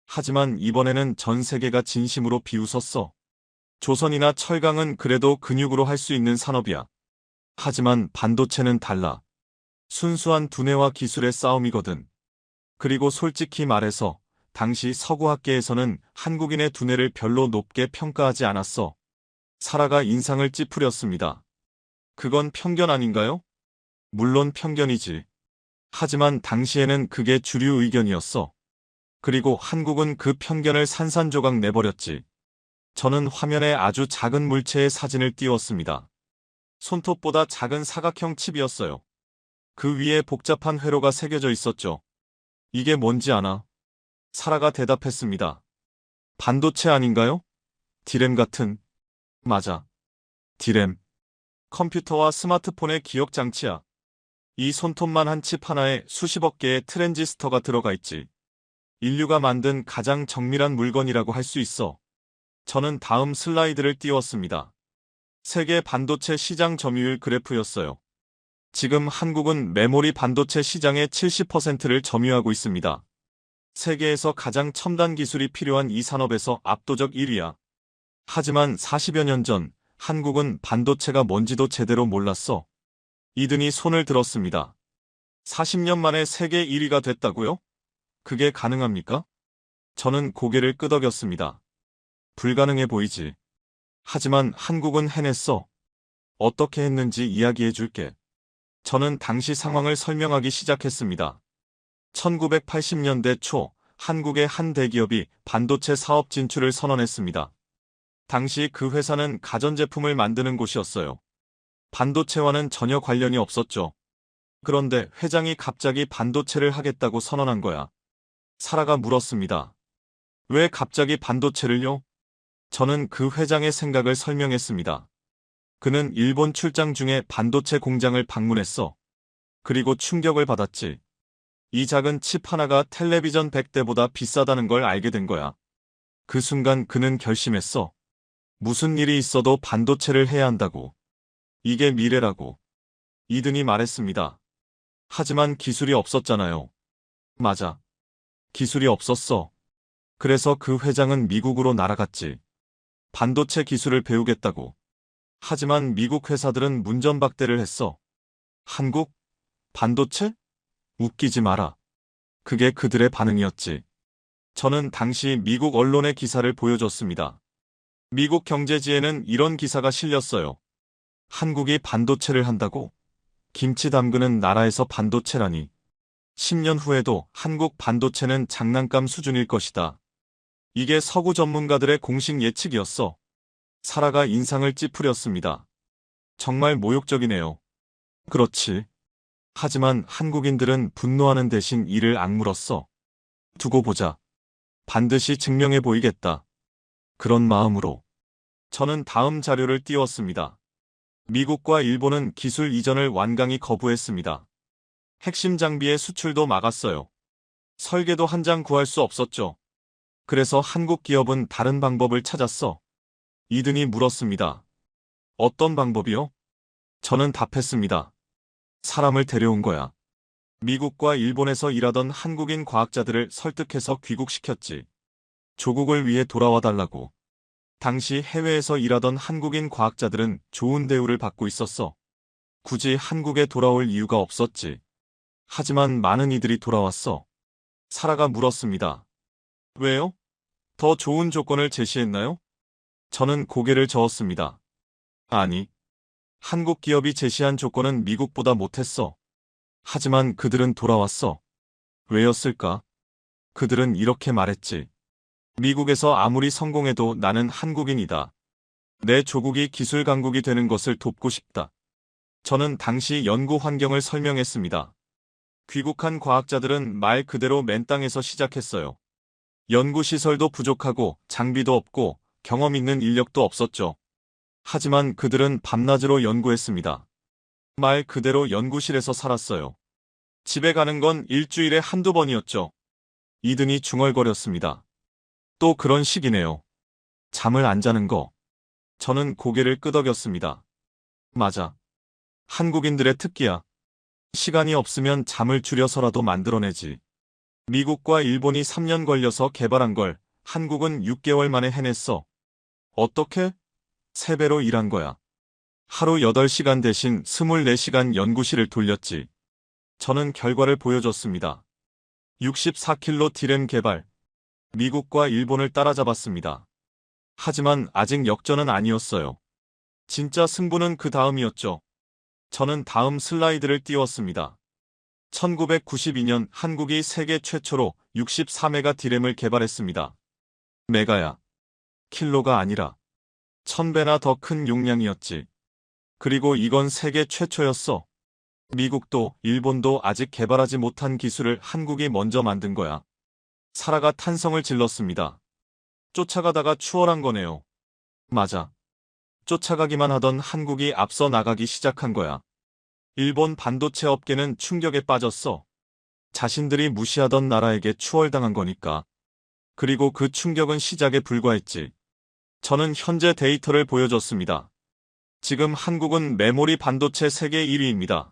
하지만 이번에는 전 세계가 진심으로 비웃었어. 조선이나 철강은 그래도 근육으로 할 수 있는 산업이야. 하지만 반도체는 달라. 순수한 두뇌와 기술의 싸움이거든. 그리고 솔직히 말해서 당시 서구학계에서는 한국인의 두뇌를 별로 높게 평가하지 않았어. 사라가 인상을 찌푸렸습니다. 그건 편견 아닌가요? 물론 편견이지. 하지만 당시에는 그게 주류 의견이었어. 그리고 한국은 그 편견을 산산조각 내버렸지. 저는 화면에 아주 작은 물체의 사진을 띄웠습니다. 손톱보다 작은 사각형 칩이었어요. 그 위에 복잡한 회로가 새겨져 있었죠. 이게 뭔지 아나? 사라가 대답했습니다. 반도체 아닌가요? 디램 같은. 맞아. 디램. 컴퓨터와 스마트폰의 기억 장치야. 이 손톱만 한 칩 하나에 수십억 개의 트랜지스터가 들어가 있지. 인류가 만든 가장 정밀한 물건이라고 할 수 있어. 저는 다음 슬라이드를 띄웠습니다. 세계 반도체 시장 점유율 그래프였어요. 지금 한국은 메모리 반도체 시장의 70%를 점유하고 있습니다. 세계에서 가장 첨단 기술이 필요한 이 산업에서 압도적 1위야. 하지만 40여 년 전 한국은 반도체가 뭔지도 제대로 몰랐어. 이든이 손을 들었습니다. 40년 만에 세계 1위가 됐다고요? 그게 가능합니까? 저는 고개를 끄덕였습니다. 불가능해 보이지. 하지만 한국은 해냈어. 어떻게 했는지 이야기해 줄게. 저는 당시 상황을 설명하기 시작했습니다. 1980년대 초 한국의 한 대기업이 반도체 사업 진출을 선언했습니다. 당시 그 회사는 가전제품을 만드는 곳이었어요. 반도체와는 전혀 관련이 없었죠. 그런데 회장이 갑자기 반도체를 하겠다고 선언한 거야. 사라가 물었습니다. 왜 갑자기 반도체를요? 저는 그 회장의 생각을 설명했습니다. 그는 일본 출장 중에 반도체 공장을 방문했어. 그리고 충격을 받았지. 이 작은 칩 하나가 텔레비전 100대보다 비싸다는 걸 알게 된 거야. 그 순간 그는 결심했어. 무슨 일이 있어도 반도체를 해야 한다고. 이게 미래라고. 이든이 말했습니다. 하지만 기술이 없었잖아요. 맞아. 기술이 없었어. 그래서 그 회장은 미국으로 날아갔지. 반도체 기술을 배우겠다고. 하지만 미국 회사들은 문전박대를 했어. 한국? 반도체? 웃기지 마라. 그게 그들의 반응이었지. 저는 당시 미국 언론의 기사를 보여줬습니다. 미국 경제지에는 이런 기사가 실렸어요. 한국이 반도체를 한다고? 김치 담그는 나라에서 반도체라니. 10년 후에도 한국 반도체는 장난감 수준일 것이다. 이게 서구 전문가들의 공식 예측이었어. 사라가 인상을 찌푸렸습니다. 정말 모욕적이네요. 그렇지. 하지만 한국인들은 분노하는 대신 이를 악물었어. 두고 보자. 반드시 증명해 보이겠다. 그런 마음으로. 저는 다음 자료를 띄웠습니다. 미국과 일본은 기술 이전을 완강히 거부했습니다. 핵심 장비의 수출도 막았어요. 설계도 한 장 구할 수 없었죠. 그래서 한국 기업은 다른 방법을 찾았어. 이든이 물었습니다. 어떤 방법이요? 저는 답했습니다. 사람을 데려온 거야. 미국과 일본에서 일하던 한국인 과학자들을 설득해서 귀국시켰지. 조국을 위해 돌아와 달라고. 당시 해외에서 일하던 한국인 과학자들은 좋은 대우를 받고 있었어. 굳이 한국에 돌아올 이유가 없었지. 하지만 많은 이들이 돌아왔어. 사라가 물었습니다. 왜요? 더 좋은 조건을 제시했나요? 저는 고개를 저었습니다. 아니. 한국 기업이 제시한 조건은 미국보다 못했어. 하지만 그들은 돌아왔어. 왜였을까? 그들은 이렇게 말했지. 미국에서 아무리 성공해도 나는 한국인이다. 내 조국이 기술 강국이 되는 것을 돕고 싶다. 저는 당시 연구 환경을 설명했습니다. 귀국한 과학자들은 말 그대로 맨 땅에서 시작했어요. 연구시설도 부족하고 장비도 없고 경험 있는 인력도 없었죠. 하지만 그들은 밤낮으로 연구했습니다. 말 그대로 연구실에서 살았어요. 집에 가는 건 일주일에 한두 번이었죠. 이든이 중얼거렸습니다. 또 그런 식이네요. 잠을 안 자는 거. 저는 고개를 끄덕였습니다. 맞아. 한국인들의 특기야. 시간이 없으면 잠을 줄여서라도 만들어내지. 미국과 일본이 3년 걸려서 개발한 걸 한국은 6개월 만에 해냈어. 어떻게? 3배로 일한 거야. 하루 8시간 대신 24시간 연구실을 돌렸지. 저는 결과를 보여줬습니다. 64킬로 디램 개발. 미국과 일본을 따라잡았습니다. 하지만 아직 역전은 아니었어요. 진짜 승부는 그 다음이었죠. 저는 다음 슬라이드를 띄웠습니다. 1992년 한국이 세계 최초로 64메가 디램을 개발했습니다. 메가야. 킬로가 아니라 1000배나 더 큰 용량이었지. 그리고 이건 세계 최초였어. 미국도 일본도 아직 개발하지 못한 기술을 한국이 먼저 만든 거야. 사라가 탄성을 질렀습니다. 쫓아가다가 추월한 거네요. 맞아. 쫓아가기만 하던 한국이 앞서 나가기 시작한 거야. 일본 반도체 업계는 충격에 빠졌어. 자신들이 무시하던 나라에게 추월당한 거니까. 그리고 그 충격은 시작에 불과했지. 저는 현재 데이터를 보여줬습니다. 지금 한국은 메모리 반도체 세계 1위입니다.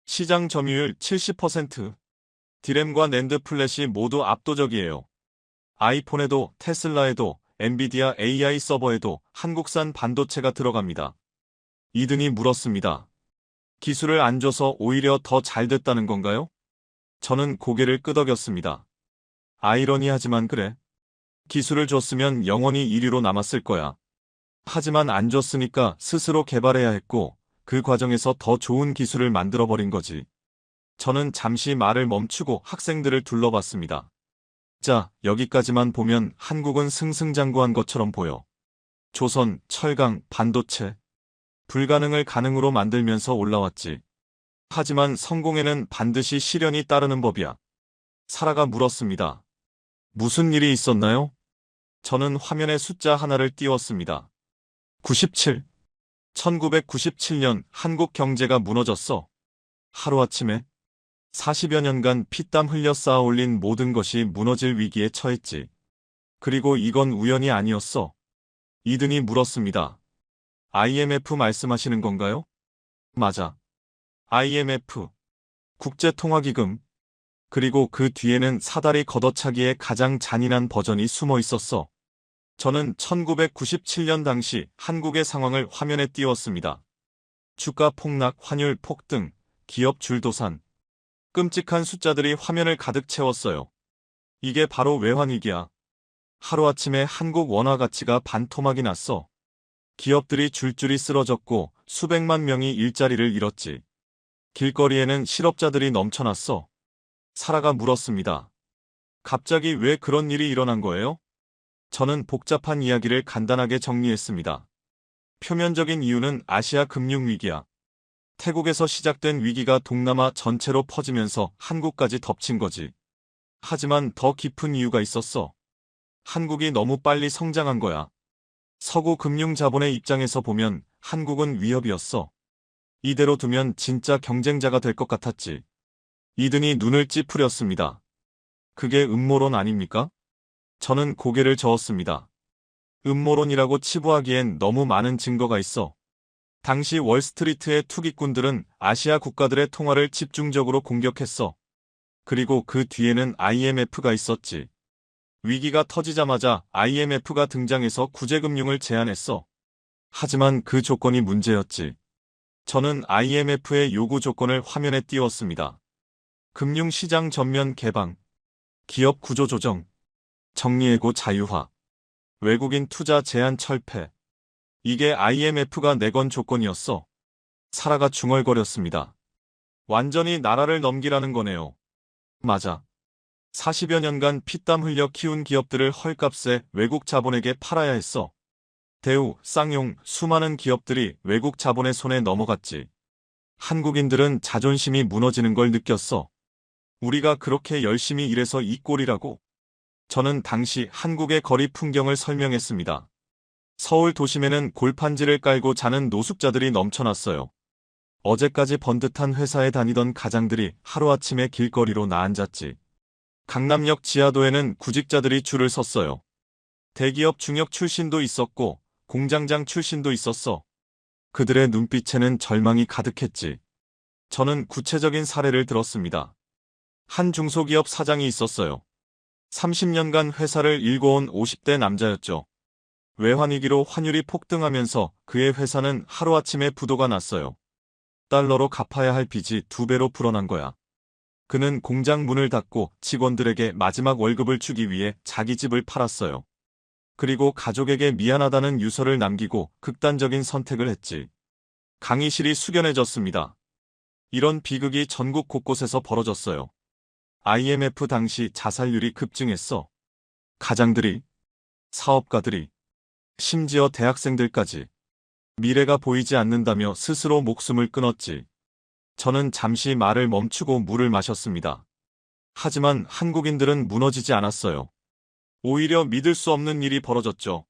시장 점유율 70%. 디램과 낸드 플랫이 모두 압도적이에요. 아이폰에도 테슬라에도 엔비디아 AI 서버에도 한국산 반도체가 들어갑니다. 2등이 물었습니다. 기술을 안 줘서 오히려 더 잘 됐다는 건가요? 저는 고개를 끄덕였습니다. 아이러니하지만 그래. 기술을 줬으면 영원히 1위로 남았을 거야. 하지만 안 줬으니까 스스로 개발해야 했고 그 과정에서 더 좋은 기술을 만들어버린 거지. 저는 잠시 말을 멈추고 학생들을 둘러봤습니다. 자, 여기까지만 보면 한국은 승승장구한 것처럼 보여. 조선, 철강, 반도체. 불가능을 가능으로 만들면서 올라왔지. 하지만 성공에는 반드시 시련이 따르는 법이야. 사라가 물었습니다. 무슨 일이 있었나요? 저는 화면에 숫자 하나를 띄웠습니다. 97. 1997년 한국 경제가 무너졌어. 하루아침에 40여 년간 피땀 흘려 쌓아 올린 모든 것이 무너질 위기에 처했지. 그리고 이건 우연이 아니었어. 2등이 물었습니다. IMF 말씀하시는 건가요? 맞아. IMF. 국제통화기금. 그리고 그 뒤에는 사다리 걷어차기의 가장 잔인한 버전이 숨어 있었어. 저는 1997년 당시 한국의 상황을 화면에 띄웠습니다. 주가 폭락, 환율 폭등, 기업 줄도산. 끔찍한 숫자들이 화면을 가득 채웠어요. 이게 바로 외환위기야. 하루아침에 한국 원화 가치가 반토막이 났어. 기업들이 줄줄이 쓰러졌고 수백만 명이 일자리를 잃었지. 길거리에는 실업자들이 넘쳐났어. 사라가 물었습니다. 갑자기 왜 그런 일이 일어난 거예요? 저는 복잡한 이야기를 간단하게 정리했습니다. 표면적인 이유는 아시아 금융위기야. 태국에서 시작된 위기가 동남아 전체로 퍼지면서 한국까지 덮친 거지. 하지만 더 깊은 이유가 있었어. 한국이 너무 빨리 성장한 거야. 서구 금융 자본의 입장에서 보면 한국은 위협이었어. 이대로 두면 진짜 경쟁자가 될 것 같았지. 이든이 눈을 찌푸렸습니다. 그게 음모론 아닙니까? 저는 고개를 저었습니다. 음모론이라고 치부하기엔 너무 많은 증거가 있어. 당시 월스트리트의 투기꾼들은 아시아 국가들의 통화를 집중적으로 공격했어. 그리고 그 뒤에는 IMF가 있었지. 위기가 터지자마자 IMF가 등장해서 구제금융을 제안했어. 하지만 그 조건이 문제였지. 저는 IMF의 요구 조건을 화면에 띄웠습니다. 금융시장 전면 개방, 기업 구조 조정, 정리해고 자유화, 외국인 투자 제한 철폐. 이게 IMF가 내건 조건이었어. 사라가 중얼거렸습니다. 완전히 나라를 넘기라는 거네요. 맞아. 40여 년간 피땀 흘려 키운 기업들을 헐값에 외국 자본에게 팔아야 했어. 대우, 쌍용, 수많은 기업들이 외국 자본의 손에 넘어갔지. 한국인들은 자존심이 무너지는 걸 느꼈어. 우리가 그렇게 열심히 일해서 이 꼴이라고. 저는 당시 한국의 거리 풍경을 설명했습니다. 서울 도심에는 골판지를 깔고 자는 노숙자들이 넘쳐났어요. 어제까지 번듯한 회사에 다니던 가장들이 하루아침에 길거리로 나앉았지. 강남역 지하도에는 구직자들이 줄을 섰어요. 대기업 중역 출신도 있었고 공장장 출신도 있었어. 그들의 눈빛에는 절망이 가득했지. 저는 구체적인 사례를 들었습니다. 한 중소기업 사장이 있었어요. 30년간 회사를 일궈온 50대 남자였죠. 외환위기로 환율이 폭등하면서 그의 회사는 하루아침에 부도가 났어요. 달러로 갚아야 할 빚이 2배로 불어난 거야. 그는 공장 문을 닫고 직원들에게 마지막 월급을 주기 위해 자기 집을 팔았어요. 그리고 가족에게 미안하다는 유서를 남기고 극단적인 선택을 했지. 강의실이 숙연해졌습니다. 이런 비극이 전국 곳곳에서 벌어졌어요. IMF 당시 자살률이 급증했어. 가장들이, 사업가들이, 심지어 대학생들까지 미래가 보이지 않는다며 스스로 목숨을 끊었지. 저는 잠시 말을 멈추고 물을 마셨습니다. 하지만 한국인들은 무너지지 않았어요. 오히려 믿을 수 없는 일이 벌어졌죠.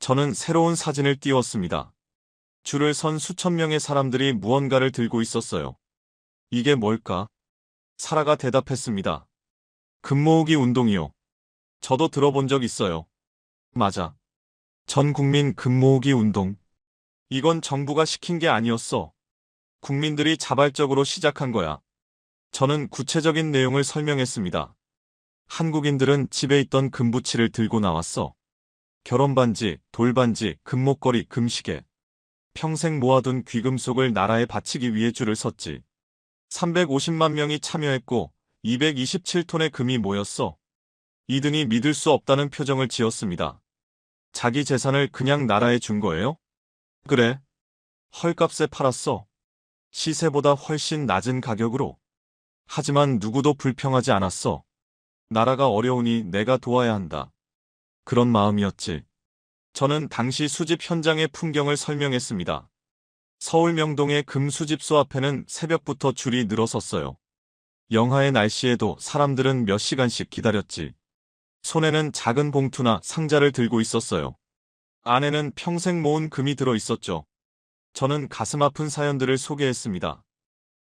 저는 새로운 사진을 띄웠습니다. 줄을 선 수천 명의 사람들이 무언가를 들고 있었어요. 이게 뭘까? 사라가 대답했습니다. 금 모으기 운동이요. 저도 들어본 적 있어요. 맞아. 전 국민 금 모으기 운동. 이건 정부가 시킨 게 아니었어. 국민들이 자발적으로 시작한 거야. 저는 구체적인 내용을 설명했습니다. 한국인들은 집에 있던 금부치를 들고 나왔어. 결혼반지, 돌반지, 금목걸이, 금시계. 평생 모아둔 귀금속을 나라에 바치기 위해 줄을 섰지. 350만 명이 참여했고 227톤의 금이 모였어. 이든이 믿을 수 없다는 표정을 지었습니다. 자기 재산을 그냥 나라에 준 거예요? 그래. 헐값에 팔았어. 시세보다 훨씬 낮은 가격으로. 하지만 누구도 불평하지 않았어. 나라가 어려우니 내가 도와야 한다. 그런 마음이었지. 저는 당시 수집 현장의 풍경을 설명했습니다. 서울 명동의 금 수집소 앞에는 새벽부터 줄이 늘어섰어요. 영하의 날씨에도 사람들은 몇 시간씩 기다렸지. 손에는 작은 봉투나 상자를 들고 있었어요. 안에는 평생 모은 금이 들어 있었죠. 저는 가슴 아픈 사연들을 소개했습니다.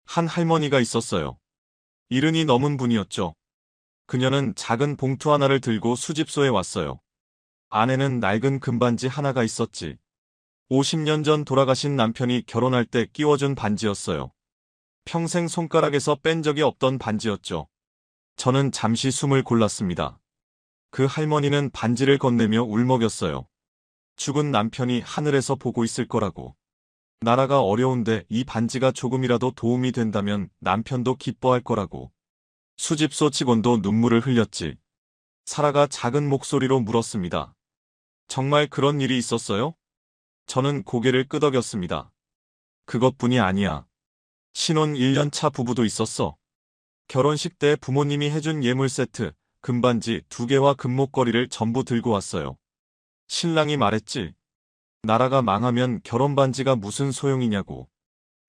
한 할머니가 있었어요. 70이 넘은 분이었죠. 그녀는 작은 봉투 하나를 들고 수집소에 왔어요. 안에는 낡은 금반지 하나가 있었지. 50년 전 돌아가신 남편이 결혼할 때 끼워준 반지였어요. 평생 손가락에서 뺀 적이 없던 반지였죠. 저는 잠시 숨을 골랐습니다. 그 할머니는 반지를 건네며 울먹였어요. 죽은 남편이 하늘에서 보고 있을 거라고. 나라가 어려운데 이 반지가 조금이라도 도움이 된다면 남편도 기뻐할 거라고. 수집소 직원도 눈물을 흘렸지. 사라가 작은 목소리로 물었습니다. 정말 그런 일이 있었어요? 저는 고개를 끄덕였습니다. 그것뿐이 아니야. 신혼 1년차 부부도 있었어. 결혼식 때 부모님이 해준 예물 세트, 금반지 2개와 금목걸이를 전부 들고 왔어요. 신랑이 말했지. 나라가 망하면 결혼반지가 무슨 소용이냐고.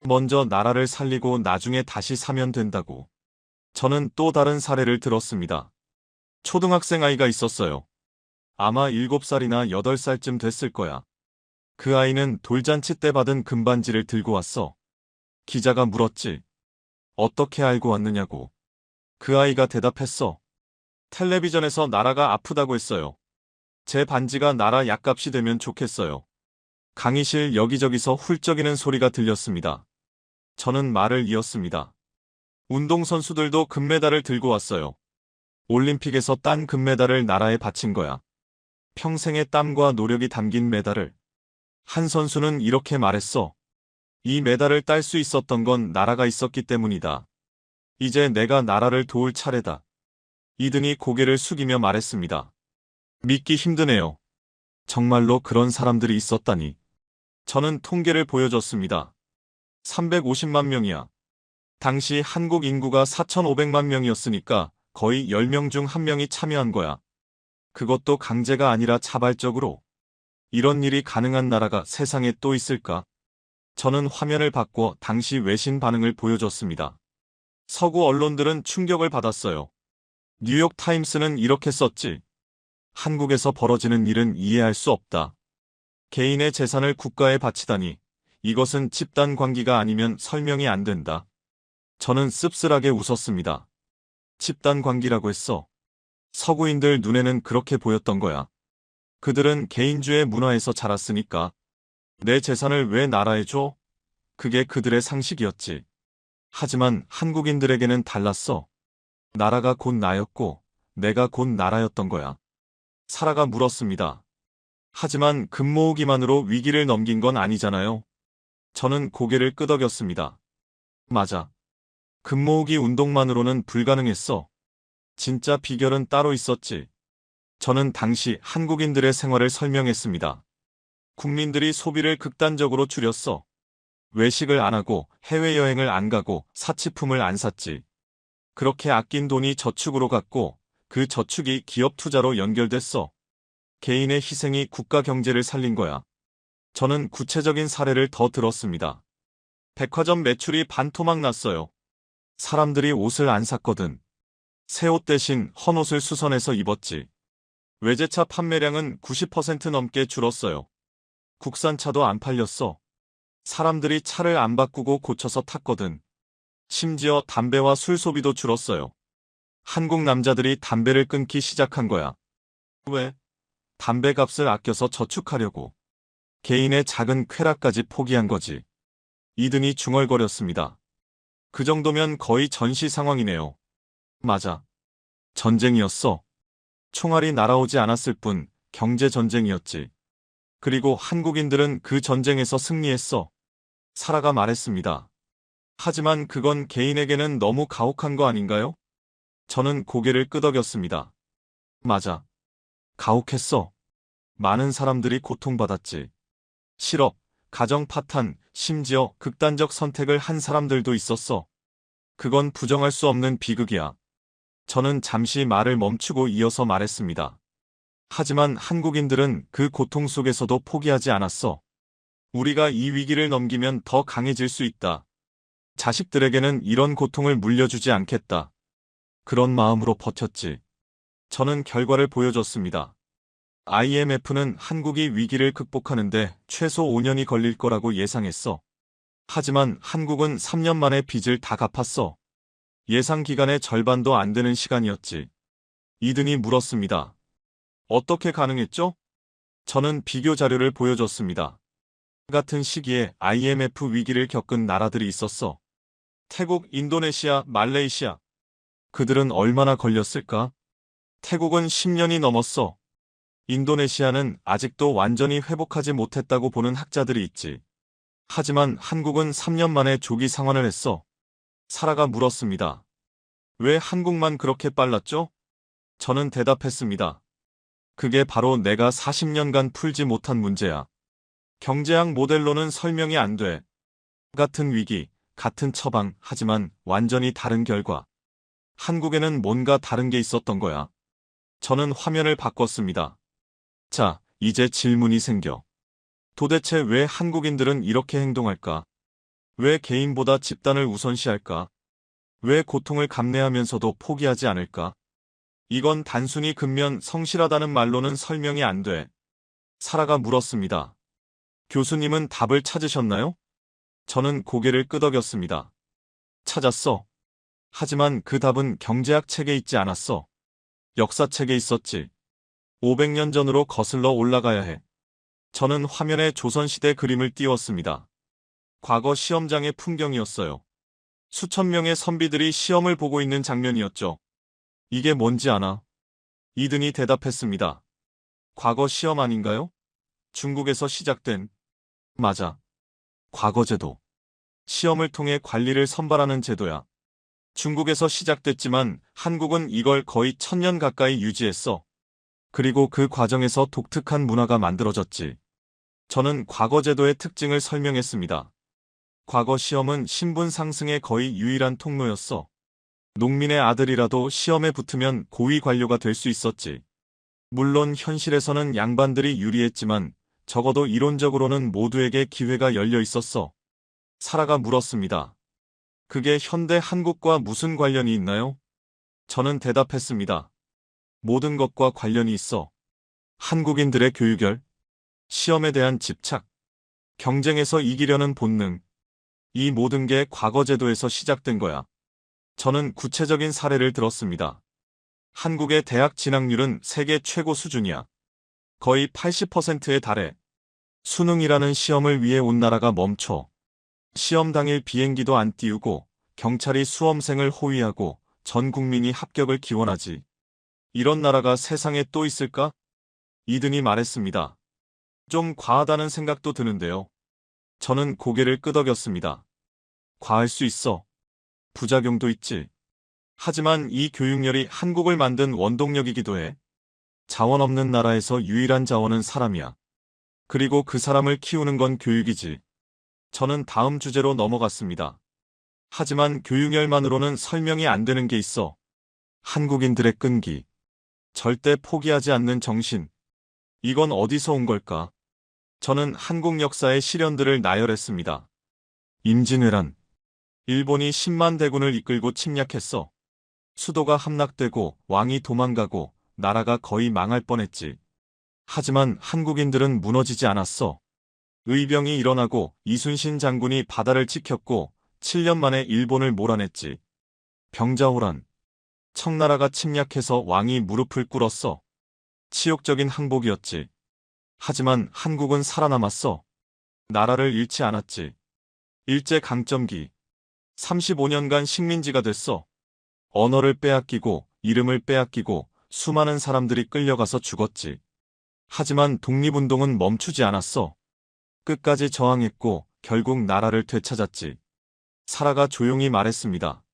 먼저 나라를 살리고 나중에 다시 사면 된다고. 저는 또 다른 사례를 들었습니다. 초등학생 아이가 있었어요. 아마 7살이나 8살쯤 됐을 거야. 그 아이는 돌잔치 때 받은 금반지를 들고 왔어. 기자가 물었지. 어떻게 알고 왔느냐고. 그 아이가 대답했어. 텔레비전에서 나라가 아프다고 했어요. 제 반지가 나라 약값이 되면 좋겠어요. 강의실 여기저기서 훌쩍이는 소리가 들렸습니다. 저는 말을 이었습니다. 운동선수들도 금메달을 들고 왔어요. 올림픽에서 딴 금메달을 나라에 바친 거야. 평생의 땀과 노력이 담긴 메달을. 한 선수는 이렇게 말했어. 이 메달을 딸 수 있었던 건 나라가 있었기 때문이다. 이제 내가 나라를 도울 차례다. 이든이 고개를 숙이며 말했습니다. 믿기 힘드네요. 정말로 그런 사람들이 있었다니. 저는 통계를 보여줬습니다. 350만 명이야. 당시 한국 인구가 4,500만 명이었으니까 거의 10명 중 1명이 참여한 거야. 그것도 강제가 아니라 자발적으로. 이런 일이 가능한 나라가 세상에 또 있을까? 저는 화면을 바꿔 당시 외신 반응을 보여줬습니다. 서구 언론들은 충격을 받았어요. 뉴욕타임스는 이렇게 썼지. 한국에서 벌어지는 일은 이해할 수 없다. 개인의 재산을 국가에 바치다니. 이것은 집단 관계가 아니면 설명이 안 된다. 저는 씁쓸하게 웃었습니다. 집단 관계라고 했어. 서구인들 눈에는 그렇게 보였던 거야. 그들은 개인주의 문화에서 자랐으니까. 내 재산을 왜 나라에 줘? 그게 그들의 상식이었지. 하지만 한국인들에게는 달랐어. 나라가 곧 나였고 내가 곧 나라였던 거야. 사라가 물었습니다. 하지만 금 모으기만으로 위기를 넘긴 건 아니잖아요. 저는 고개를 끄덕였습니다. 맞아. 금 모으기 운동만으로는 불가능했어. 진짜 비결은 따로 있었지. 저는 당시 한국인들의 생활을 설명했습니다. 국민들이 소비를 극단적으로 줄였어. 외식을 안 하고 해외여행을 안 가고 사치품을 안 샀지. 그렇게 아낀 돈이 저축으로 갔고 그 저축이 기업 투자로 연결됐어. 개인의 희생이 국가 경제를 살린 거야. 저는 구체적인 사례를 더 들었습니다. 백화점 매출이 반토막 났어요. 사람들이 옷을 안 샀거든. 새 옷 대신 헌 옷을 수선해서 입었지. 외제차 판매량은 90% 넘게 줄었어요. 국산차도 안 팔렸어. 사람들이 차를 안 바꾸고 고쳐서 탔거든. 심지어 담배와 술 소비도 줄었어요. 한국 남자들이 담배를 끊기 시작한 거야. 왜? 담배 값을 아껴서 저축하려고. 개인의 작은 쾌락까지 포기한 거지. 이든이 중얼거렸습니다. 그 정도면 거의 전시 상황이네요. 맞아. 전쟁이었어. 총알이 날아오지 않았을 뿐 경제 전쟁이었지. 그리고 한국인들은 그 전쟁에서 승리했어. 사라가 말했습니다. 하지만 그건 개인에게는 너무 가혹한 거 아닌가요? 저는 고개를 끄덕였습니다. 맞아. 가혹했어. 많은 사람들이 고통받았지. 실업, 가정 파탄, 심지어 극단적 선택을 한 사람들도 있었어. 그건 부정할 수 없는 비극이야. 저는 잠시 말을 멈추고 이어서 말했습니다. 하지만 한국인들은 그 고통 속에서도 포기하지 않았어. 우리가 이 위기를 넘기면 더 강해질 수 있다. 자식들에게는 이런 고통을 물려주지 않겠다. 그런 마음으로 버텼지. 저는 결과를 보여줬습니다. IMF는 한국이 위기를 극복하는데 최소 5년이 걸릴 거라고 예상했어. 하지만 한국은 3년 만에 빚을 다 갚았어. 예상 기간의 절반도 안 되는 시간이었지. 이든이 물었습니다. 어떻게 가능했죠? 저는 비교 자료를 보여줬습니다. 같은 시기에 IMF 위기를 겪은 나라들이 있었어. 태국, 인도네시아, 말레이시아. 그들은 얼마나 걸렸을까? 태국은 10년이 넘었어. 인도네시아는 아직도 완전히 회복하지 못했다고 보는 학자들이 있지. 하지만 한국은 3년 만에 조기 상환을 했어. 사라가 물었습니다. 왜 한국만 그렇게 빨랐죠? 저는 대답했습니다. 그게 바로 내가 40년간 풀지 못한 문제야. 경제학 모델로는 설명이 안 돼. 같은 위기, 같은 처방, 하지만 완전히 다른 결과. 한국에는 뭔가 다른 게 있었던 거야. 저는 화면을 바꿨습니다. 자, 이제 질문이 생겨. 도대체 왜 한국인들은 이렇게 행동할까? 왜 개인보다 집단을 우선시할까? 왜 고통을 감내하면서도 포기하지 않을까? 이건 단순히 근면 성실하다는 말로는 설명이 안 돼. 사라가 물었습니다. 교수님은 답을 찾으셨나요? 저는 고개를 끄덕였습니다. 찾았어. 하지만 그 답은 경제학 책에 있지 않았어. 역사책에 있었지. 500년 전으로 거슬러 올라가야 해. 저는 화면에 조선시대 그림을 띄웠습니다. 과거 시험장의 풍경이었어요. 수천 명의 선비들이 시험을 보고 있는 장면이었죠. 이게 뭔지 아나? 이든이 대답했습니다. 과거 시험 아닌가요? 중국에서 시작된. 맞아. 과거제도. 시험을 통해 관리를 선발하는 제도야. 중국에서 시작됐지만 한국은 이걸 거의 1000년 가까이 유지했어. 그리고 그 과정에서 독특한 문화가 만들어졌지. 저는 과거제도의 특징을 설명했습니다. 과거 시험은 신분 상승의 거의 유일한 통로였어. 농민의 아들이라도 시험에 붙으면 고위 관료가 될 수 있었지. 물론 현실에서는 양반들이 유리했지만 적어도 이론적으로는 모두에게 기회가 열려 있었어. 사라가 물었습니다. 그게 현대 한국과 무슨 관련이 있나요? 저는 대답했습니다. 모든 것과 관련이 있어. 한국인들의 교육열, 시험에 대한 집착, 경쟁에서 이기려는 본능, 이 모든 게 과거 제도에서 시작된 거야. 저는 구체적인 사례를 들었습니다. 한국의 대학 진학률은 세계 최고 수준이야. 거의 80%에 달해. 수능이라는 시험을 위해 온 나라가 멈춰. 시험 당일 비행기도 안 띄우고 경찰이 수험생을 호위하고 전 국민이 합격을 기원하지. 이런 나라가 세상에 또 있을까? 이든이 말했습니다. 좀 과하다는 생각도 드는데요. 저는 고개를 끄덕였습니다. 과할 수 있어. 부작용도 있지. 하지만 이 교육열이 한국을 만든 원동력이기도 해. 자원 없는 나라에서 유일한 자원은 사람이야. 그리고 그 사람을 키우는 건 교육이지. 저는 다음 주제로 넘어갔습니다. 하지만 교육열만으로는 설명이 안 되는 게 있어. 한국인들의 끈기. 절대 포기하지 않는 정신. 이건 어디서 온 걸까? 저는 한국 역사의 시련들을 나열했습니다. 임진왜란. 일본이 10만 대군을 이끌고 침략했어. 수도가 함락되고 왕이 도망가고 나라가 거의 망할 뻔했지. 하지만 한국인들은 무너지지 않았어. 의병이 일어나고 이순신 장군이 바다를 지켰고 7년 만에 일본을 몰아냈지. 병자호란. 청나라가 침략해서 왕이 무릎을 꿇었어. 치욕적인 항복이었지. 하지만 한국은 살아남았어. 나라를 잃지 않았지. 일제강점기. 35년간 식민지가 됐어. 언어를 빼앗기고 이름을 빼앗기고 수많은 사람들이 끌려가서 죽었지. 하지만 독립운동은 멈추지 않았어. 끝까지 저항했고 결국 나라를 되찾았지. 사라가 조용히 말했습니다.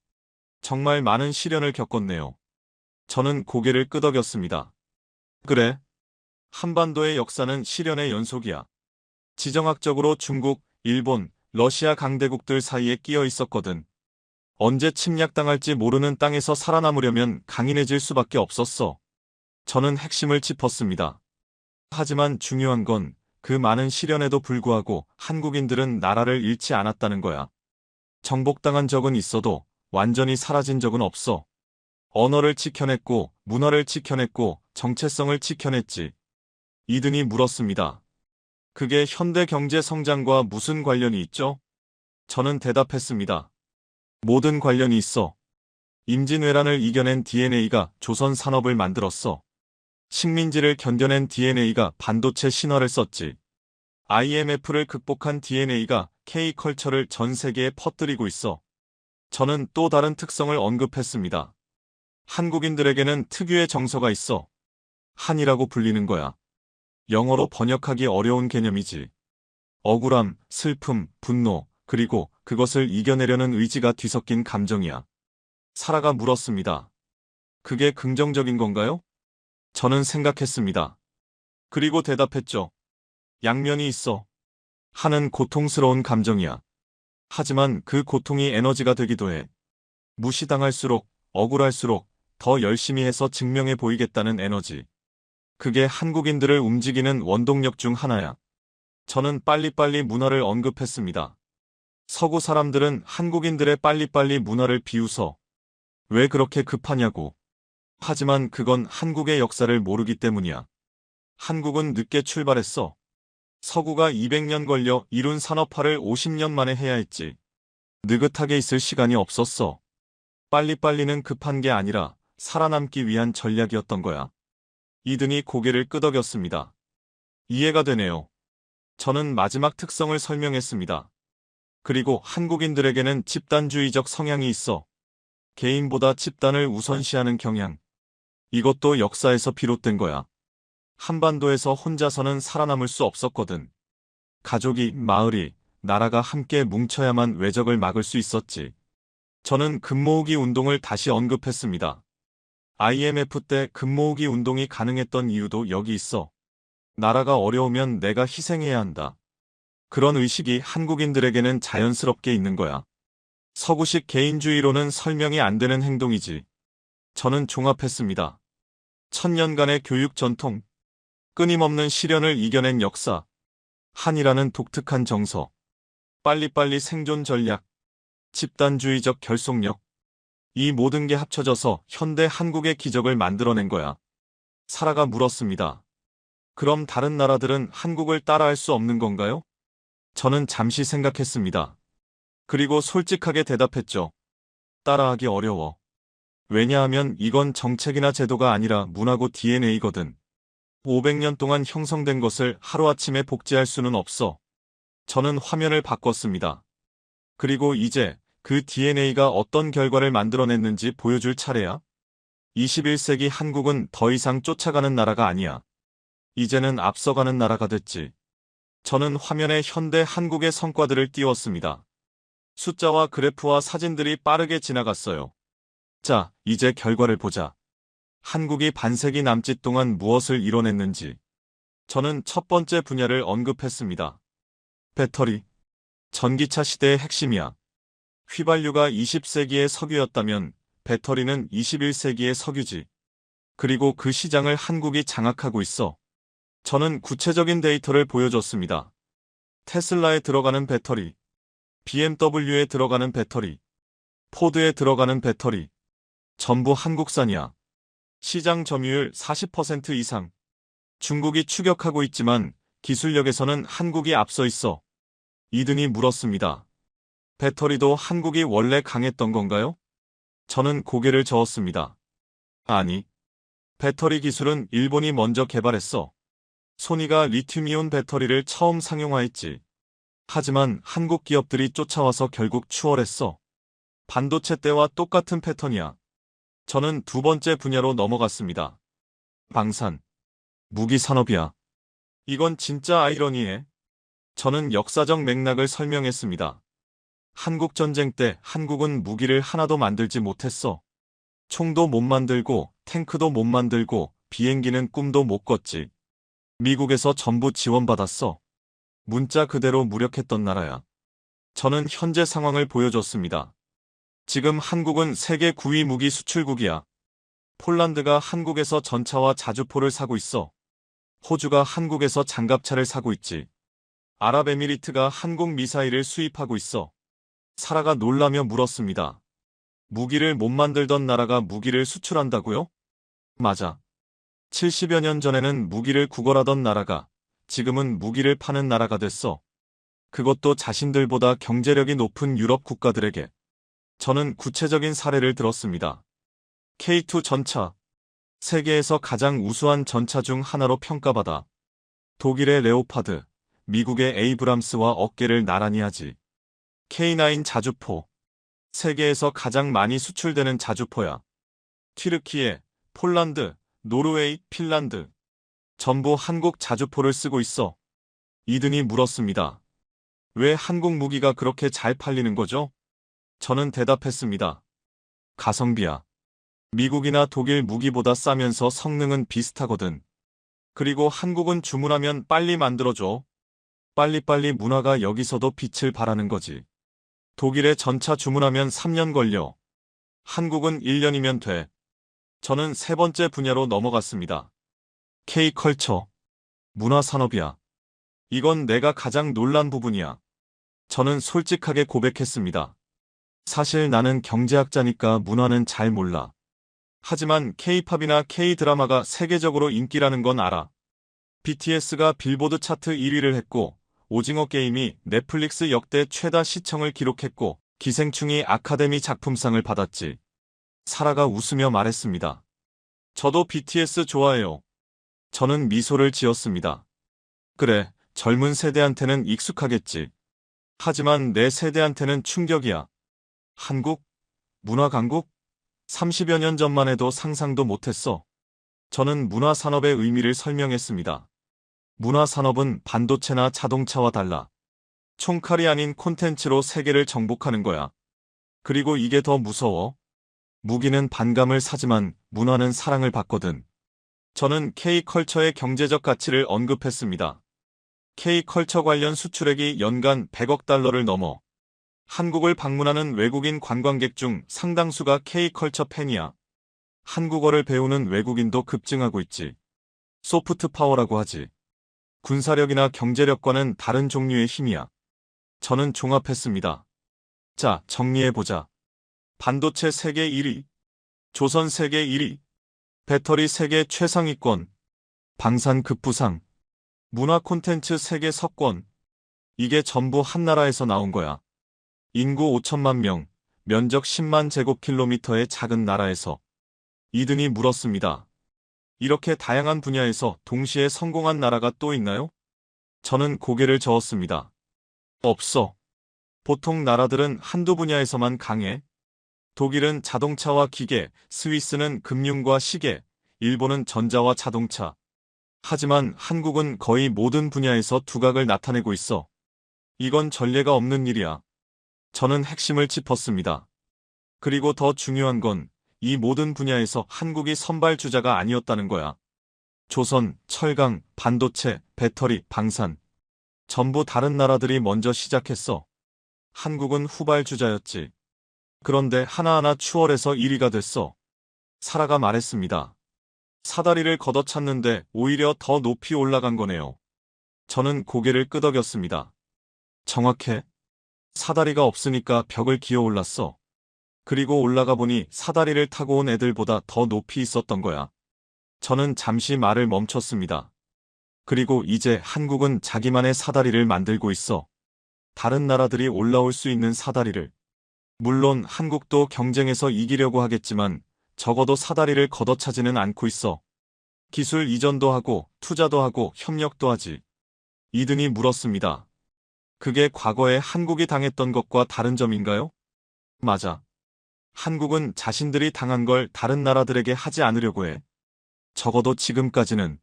정말 많은 시련을 겪었네요. 저는 고개를 끄덕였습니다. 그래. 한반도의 역사는 시련의 연속이야. 지정학적으로 중국, 일본, 러시아 강대국들 사이에 끼어 있었거든. 언제 침략당할지 모르는 땅에서 살아남으려면 강인해질 수밖에 없었어. 저는 핵심을 짚었습니다. 하지만 중요한 건 그 많은 시련에도 불구하고 한국인들은 나라를 잃지 않았다는 거야. 정복당한 적은 있어도 완전히 사라진 적은 없어. 언어를 지켜냈고 문화를 지켜냈고 정체성을 지켜냈지. 이든이 물었습니다. 그게 현대 경제 성장과 무슨 관련이 있죠? 저는 대답했습니다. 모든 관련이 있어. 임진왜란을 이겨낸 DNA가 조선 산업을 만들었어. 식민지를 견뎌낸 DNA가 반도체 신화를 썼지. IMF를 극복한 DNA가 K컬처를 전 세계에 퍼뜨리고 있어. 저는 또 다른 특성을 언급했습니다. 한국인들에게는 특유의 정서가 있어. 한이라고 불리는 거야. 영어로 번역하기 어려운 개념이지. 억울함, 슬픔, 분노, 그리고 그것을 이겨내려는 의지가 뒤섞인 감정이야. 사라가 물었습니다. 그게 긍정적인 건가요? 저는 생각했습니다. 그리고 대답했죠. 양면이 있어. 한은 고통스러운 감정이야. 하지만 그 고통이 에너지가 되기도 해. 무시당할수록, 억울할수록 더 열심히 해서 증명해 보이겠다는 에너지. 그게 한국인들을 움직이는 원동력 중 하나야. 저는 빨리빨리 문화를 언급했습니다. 서구 사람들은 한국인들의 빨리빨리 문화를 비웃어. 왜 그렇게 급하냐고. 하지만 그건 한국의 역사를 모르기 때문이야. 한국은 늦게 출발했어. 서구가 200년 걸려 이룬 산업화를 50년 만에 해야 했지. 느긋하게 있을 시간이 없었어. 빨리빨리는 급한 게 아니라 살아남기 위한 전략이었던 거야. 이든이 고개를 끄덕였습니다. 이해가 되네요. 저는 마지막 특성을 설명했습니다. 그리고 한국인들에게는 집단주의적 성향이 있어. 개인보다 집단을 우선시하는 경향. 이것도 역사에서 비롯된 거야. 한반도에서 혼자서는 살아남을 수 없었거든. 가족이, 마을이, 나라가 함께 뭉쳐야만 외적을 막을 수 있었지. 저는 금모으기 운동을 다시 언급했습니다. IMF 때 금모으기 운동이 가능했던 이유도 여기 있어. 나라가 어려우면 내가 희생해야 한다. 그런 의식이 한국인들에게는 자연스럽게 있는 거야. 서구식 개인주의로는 설명이 안 되는 행동이지. 저는 종합했습니다. 천년간의 교육 전통, 끊임없는 시련을 이겨낸 역사, 한이라는 독특한 정서, 빨리빨리 생존 전략, 집단주의적 결속력. 이 모든 게 합쳐져서 현대 한국의 기적을 만들어낸 거야. 사라가 물었습니다. 그럼 다른 나라들은 한국을 따라할 수 없는 건가요? 저는 잠시 생각했습니다. 그리고 솔직하게 대답했죠. 따라하기 어려워. 왜냐하면 이건 정책이나 제도가 아니라 문화고 DNA거든. 500년 동안 형성된 것을 하루아침에 복제할 수는 없어. 저는 화면을 바꿨습니다. 그리고 이제 그 DNA가 어떤 결과를 만들어냈는지 보여줄 차례야. 21세기 한국은 더 이상 쫓아가는 나라가 아니야. 이제는 앞서가는 나라가 됐지. 저는 화면에 현대 한국의 성과들을 띄웠습니다. 숫자와 그래프와 사진들이 빠르게 지나갔어요. 자, 이제 결과를 보자. 한국이 반세기 남짓 동안 무엇을 이뤄냈는지. 저는 첫 번째 분야를 언급했습니다. 배터리. 전기차 시대의 핵심이야. 휘발유가 20세기의 석유였다면 배터리는 21세기의 석유지. 그리고 그 시장을 한국이 장악하고 있어. 저는 구체적인 데이터를 보여줬습니다. 테슬라에 들어가는 배터리, BMW에 들어가는 배터리, 포드에 들어가는 배터리, 전부 한국산이야. 시장 점유율 40% 이상. 중국이 추격하고 있지만 기술력에서는 한국이 앞서 있어. 이든이 물었습니다. 배터리도 한국이 원래 강했던 건가요? 저는 고개를 저었습니다. 아니. 배터리 기술은 일본이 먼저 개발했어. 소니가 리튬이온 배터리를 처음 상용화했지. 하지만 한국 기업들이 쫓아와서 결국 추월했어. 반도체 때와 똑같은 패턴이야. 저는 두 번째 분야로 넘어갔습니다. 방산. 무기 산업이야. 이건 진짜 아이러니해. 저는 역사적 맥락을 설명했습니다. 한국 전쟁 때 한국은 무기를 하나도 만들지 못했어. 총도 못 만들고 탱크도 못 만들고 비행기는 꿈도 못 꿨지. 미국에서 전부 지원받았어. 문자 그대로 무력했던 나라야. 저는 현재 상황을 보여줬습니다. 지금 한국은 세계 9위 무기 수출국이야. 폴란드가 한국에서 전차와 자주포를 사고 있어. 호주가 한국에서 장갑차를 사고 있지. 아랍에미리트가 한국 미사일을 수입하고 있어. 사라가 놀라며 물었습니다. 무기를 못 만들던 나라가 무기를 수출한다고요? 맞아. 70여 년 전에는 무기를 구걸하던 나라가 지금은 무기를 파는 나라가 됐어. 그것도 자신들보다 경제력이 높은 유럽 국가들에게. 저는 구체적인 사례를 들었습니다. K2 전차. 세계에서 가장 우수한 전차 중 하나로 평가받아. 독일의 레오파드, 미국의 에이브람스와 어깨를 나란히 하지. K9 자주포. 세계에서 가장 많이 수출되는 자주포야. 튀르키예, 폴란드, 노르웨이, 핀란드. 전부 한국 자주포를 쓰고 있어. 이든이 물었습니다. 왜 한국 무기가 그렇게 잘 팔리는 거죠? 저는 대답했습니다. 가성비야. 미국이나 독일 무기보다 싸면서 성능은 비슷하거든. 그리고 한국은 주문하면 빨리 만들어줘. 빨리빨리 문화가 여기서도 빛을 발하는 거지. 독일에 전차 주문하면 3년 걸려. 한국은 1년이면 돼. 저는 세 번째 분야로 넘어갔습니다. K컬처. 문화산업이야. 이건 내가 가장 놀란 부분이야. 저는 솔직하게 고백했습니다. 사실 나는 경제학자니까 문화는 잘 몰라. 하지만 K-팝이나 K-드라마가 세계적으로 인기라는 건 알아. BTS가 빌보드 차트 1위를 했고, 오징어 게임이 넷플릭스 역대 최다 시청을 기록했고, 기생충이 아카데미 작품상을 받았지. 사라가 웃으며 말했습니다. 저도 BTS 좋아해요. 저는 미소를 지었습니다. 그래, 젊은 세대한테는 익숙하겠지. 하지만 내 세대한테는 충격이야. 한국? 문화 강국? 30여 년 전만 해도 상상도 못했어. 저는 문화산업의 의미를 설명했습니다. 문화산업은 반도체나 자동차와 달라. 총칼이 아닌 콘텐츠로 세계를 정복하는 거야. 그리고 이게 더 무서워. 무기는 반감을 사지만 문화는 사랑을 받거든. 저는 K컬처의 경제적 가치를 언급했습니다. K컬처 관련 수출액이 연간 100억 달러를 넘어. 한국을 방문하는 외국인 관광객 중 상당수가 K컬처 팬이야. 한국어를 배우는 외국인도 급증하고 있지. 소프트 파워라고 하지. 군사력이나 경제력과는 다른 종류의 힘이야. 저는 종합했습니다. 자, 정리해보자. 반도체 세계 1위, 조선 세계 1위, 배터리 세계 최상위권, 방산 급부상, 문화 콘텐츠 세계 석권. 이게 전부 한 나라에서 나온 거야. 인구 5천만 명, 면적 10만 제곱킬로미터의 작은 나라에서. 이든이 물었습니다. 이렇게 다양한 분야에서 동시에 성공한 나라가 또 있나요? 저는 고개를 저었습니다. 없어. 보통 나라들은 한두 분야에서만 강해. 독일은 자동차와 기계, 스위스는 금융과 시계, 일본은 전자와 자동차. 하지만 한국은 거의 모든 분야에서 두각을 나타내고 있어. 이건 전례가 없는 일이야. 저는 핵심을 짚었습니다. 그리고 더 중요한 건 이 모든 분야에서 한국이 선발주자가 아니었다는 거야. 조선, 철강, 반도체, 배터리, 방산. 전부 다른 나라들이 먼저 시작했어. 한국은 후발주자였지. 그런데 하나하나 추월해서 1위가 됐어. 사라가 말했습니다. 사다리를 걷어찼는데 오히려 더 높이 올라간 거네요. 저는 고개를 끄덕였습니다. 정확해. 사다리가 없으니까 벽을 기어 올랐어. 그리고 올라가 보니 사다리를 타고 온 애들보다 더 높이 있었던 거야. 저는 잠시 말을 멈췄습니다. 그리고 이제 한국은 자기만의 사다리를 만들고 있어. 다른 나라들이 올라올 수 있는 사다리를. 물론 한국도 경쟁에서 이기려고 하겠지만 적어도 사다리를 걷어차지는 않고 있어. 기술 이전도 하고 투자도 하고 협력도 하지. 이든이 물었습니다. 그게 과거에 한국이 당했던 것과 다른 점인가요? 맞아. 한국은 자신들이 당한 걸 다른 나라들에게 하지 않으려고 해. 적어도 지금까지는.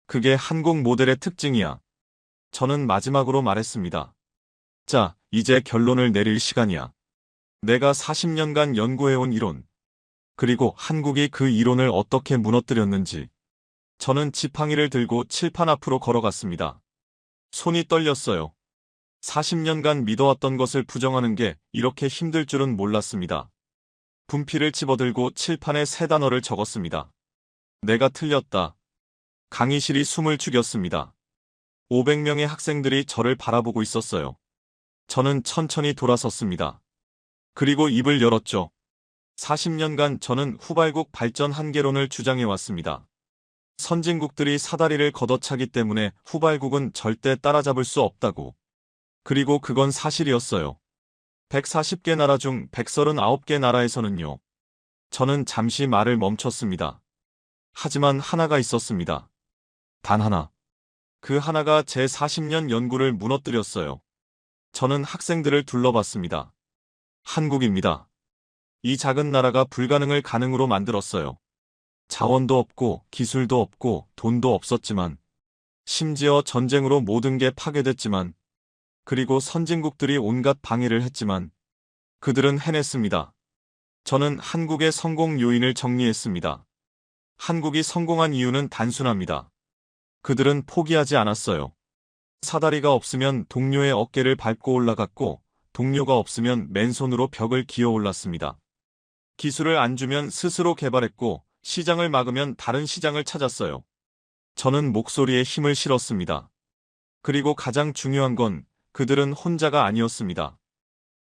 그게 한국 모델의 특징이야. 저는 마지막으로 말했습니다. 자, 이제 결론을 내릴 시간이야. 내가 40년간 연구해온 이론. 그리고 한국이 그 이론을 어떻게 무너뜨렸는지. 저는 지팡이를 들고 칠판 앞으로 걸어갔습니다. 손이 떨렸어요. 40년간 믿어왔던 것을 부정하는 게 이렇게 힘들 줄은 몰랐습니다. 분필을 집어들고 칠판에 3단어를 적었습니다. 내가 틀렸다. 강의실이 숨을 죽였습니다. 500명의 학생들이 저를 바라보고 있었어요. 저는 천천히 돌아섰습니다. 그리고 입을 열었죠. 40년간 저는 후발국 발전 한계론을 주장해왔습니다. 선진국들이 사다리를 걷어차기 때문에 후발국은 절대 따라잡을 수 없다고. 그리고 그건 사실이었어요. 140개 나라 중 139개 나라에서는요. 저는 잠시 말을 멈췄습니다. 하지만 하나가 있었습니다. 단 하나. 그 하나가 제 40년 연구를 무너뜨렸어요. 저는 학생들을 둘러봤습니다. 한국입니다. 이 작은 나라가 불가능을 가능으로 만들었어요. 자원도 없고 기술도 없고 돈도 없었지만, 심지어 전쟁으로 모든 게 파괴됐지만, 그리고 선진국들이 온갖 방해를 했지만 그들은 해냈습니다. 저는 한국의 성공 요인을 정리했습니다. 한국이 성공한 이유는 단순합니다. 그들은 포기하지 않았어요. 사다리가 없으면 동료의 어깨를 밟고 올라갔고 동료가 없으면 맨손으로 벽을 기어 올랐습니다. 기술을 안 주면 스스로 개발했고 시장을 막으면 다른 시장을 찾았어요. 저는 목소리에 힘을 실었습니다. 그리고 가장 중요한 건 그들은 혼자가 아니었습니다.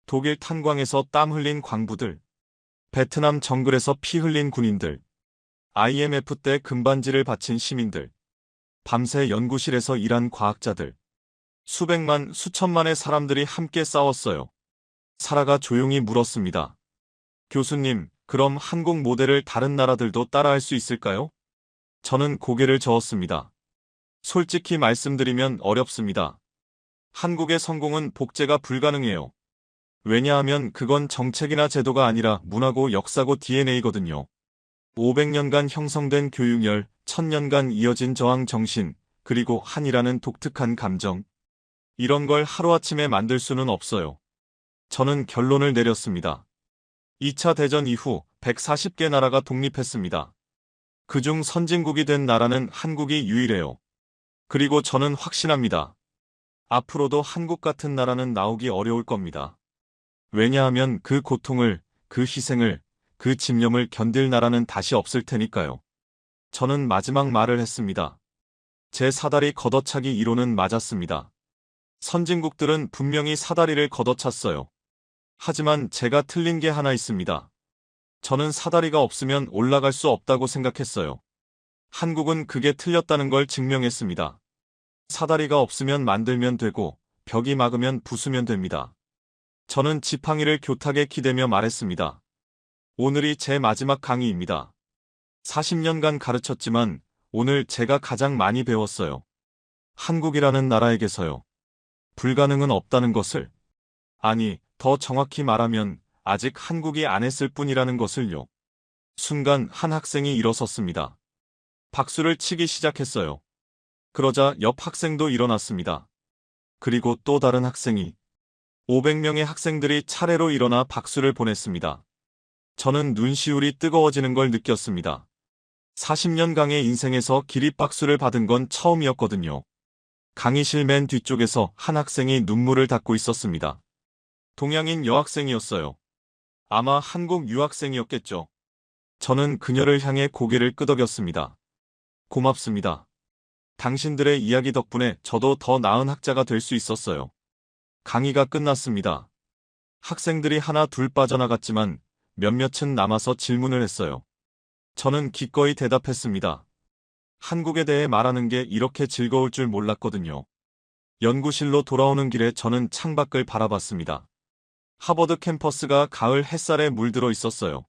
독일 탄광에서 땀 흘린 광부들, 베트남 정글에서 피 흘린 군인들, IMF 때 금반지를 바친 시민들, 밤새 연구실에서 일한 과학자들, 수백만, 수천만의 사람들이 함께 싸웠어요. 사라가 조용히 물었습니다. 교수님, 그럼 한국 모델을 다른 나라들도 따라할 수 있을까요? 저는 고개를 저었습니다. 솔직히 말씀드리면 어렵습니다. 한국의 성공은 복제가 불가능해요. 왜냐하면 그건 정책이나 제도가 아니라 문화고 역사고 DNA거든요. 500년간 형성된 교육열, 1000년간 이어진 저항 정신, 그리고 한이라는 독특한 감정. 이런 걸 하루아침에 만들 수는 없어요. 저는 결론을 내렸습니다. 2차 대전 이후 140개 나라가 독립했습니다. 그중 선진국이 된 나라는 한국이 유일해요. 그리고 저는 확신합니다. 앞으로도 한국 같은 나라는 나오기 어려울 겁니다. 왜냐하면 그 고통을, 그 희생을, 그 집념을 견딜 나라는 다시 없을 테니까요. 저는 마지막 말을 했습니다. 제 사다리 걷어차기 이론은 맞았습니다. 선진국들은 분명히 사다리를 걷어찼어요. 하지만 제가 틀린 게 하나 있습니다. 저는 사다리가 없으면 올라갈 수 없다고 생각했어요. 한국은 그게 틀렸다는 걸 증명했습니다. 사다리가 없으면 만들면 되고 벽이 막으면 부수면 됩니다. 저는 지팡이를 교탁에 기대며 말했습니다. 오늘이 제 마지막 강의입니다. 40년간 가르쳤지만 오늘 제가 가장 많이 배웠어요. 한국이라는 나라에게서요. 불가능은 없다는 것을. 아니, 더 정확히 말하면 아직 한국이 안 했을 뿐이라는 것을요. 순간 한 학생이 일어섰습니다. 박수를 치기 시작했어요. 그러자 옆 학생도 일어났습니다. 그리고 또 다른 학생이. 500명의 학생들이 차례로 일어나 박수를 보냈습니다. 저는 눈시울이 뜨거워지는 걸 느꼈습니다. 40년강의 인생에서 기립박수를 받은 건 처음이었거든요. 강의실 맨 뒤쪽에서 한 학생이 눈물을 닦고 있었습니다. 동양인 여학생이었어요. 아마 한국 유학생이었겠죠. 저는 그녀를 향해 고개를 끄덕였습니다. 고맙습니다. 당신들의 이야기 덕분에 저도 더 나은 학자가 될 수 있었어요. 강의가 끝났습니다. 학생들이 하나 둘 빠져나갔지만 몇몇은 남아서 질문을 했어요. 저는 기꺼이 대답했습니다. 한국에 대해 말하는 게 이렇게 즐거울 줄 몰랐거든요. 연구실로 돌아오는 길에 저는 창밖을 바라봤습니다. 하버드 캠퍼스가 가을 햇살에 물들어 있었어요.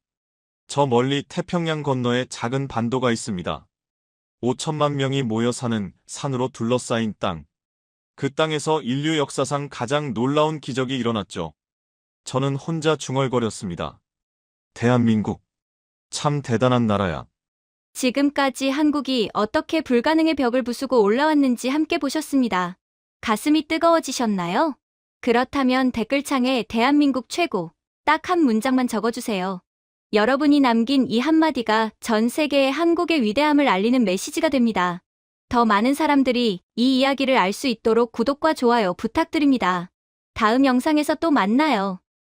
저 멀리 태평양 건너에 작은 반도가 있습니다. 5천만 명이 모여 사는 산으로 둘러싸인 땅. 그 땅에서 인류 역사상 가장 놀라운 기적이 일어났죠. 저는 혼자 중얼거렸습니다. 대한민국. 참 대단한 나라야. 지금까지 한국이 어떻게 불가능의 벽을 부수고 올라왔는지 함께 보셨습니다. 가슴이 뜨거워지셨나요? 그렇다면 댓글창에 대한민국 최고 딱 한 문장만 적어주세요. 여러분이 남긴 이 한마디가 전 세계에 한국의 위대함을 알리는 메시지가 됩니다. 더 많은 사람들이 이 이야기를 알 수 있도록 구독과 좋아요 부탁드립니다. 다음 영상에서 또 만나요.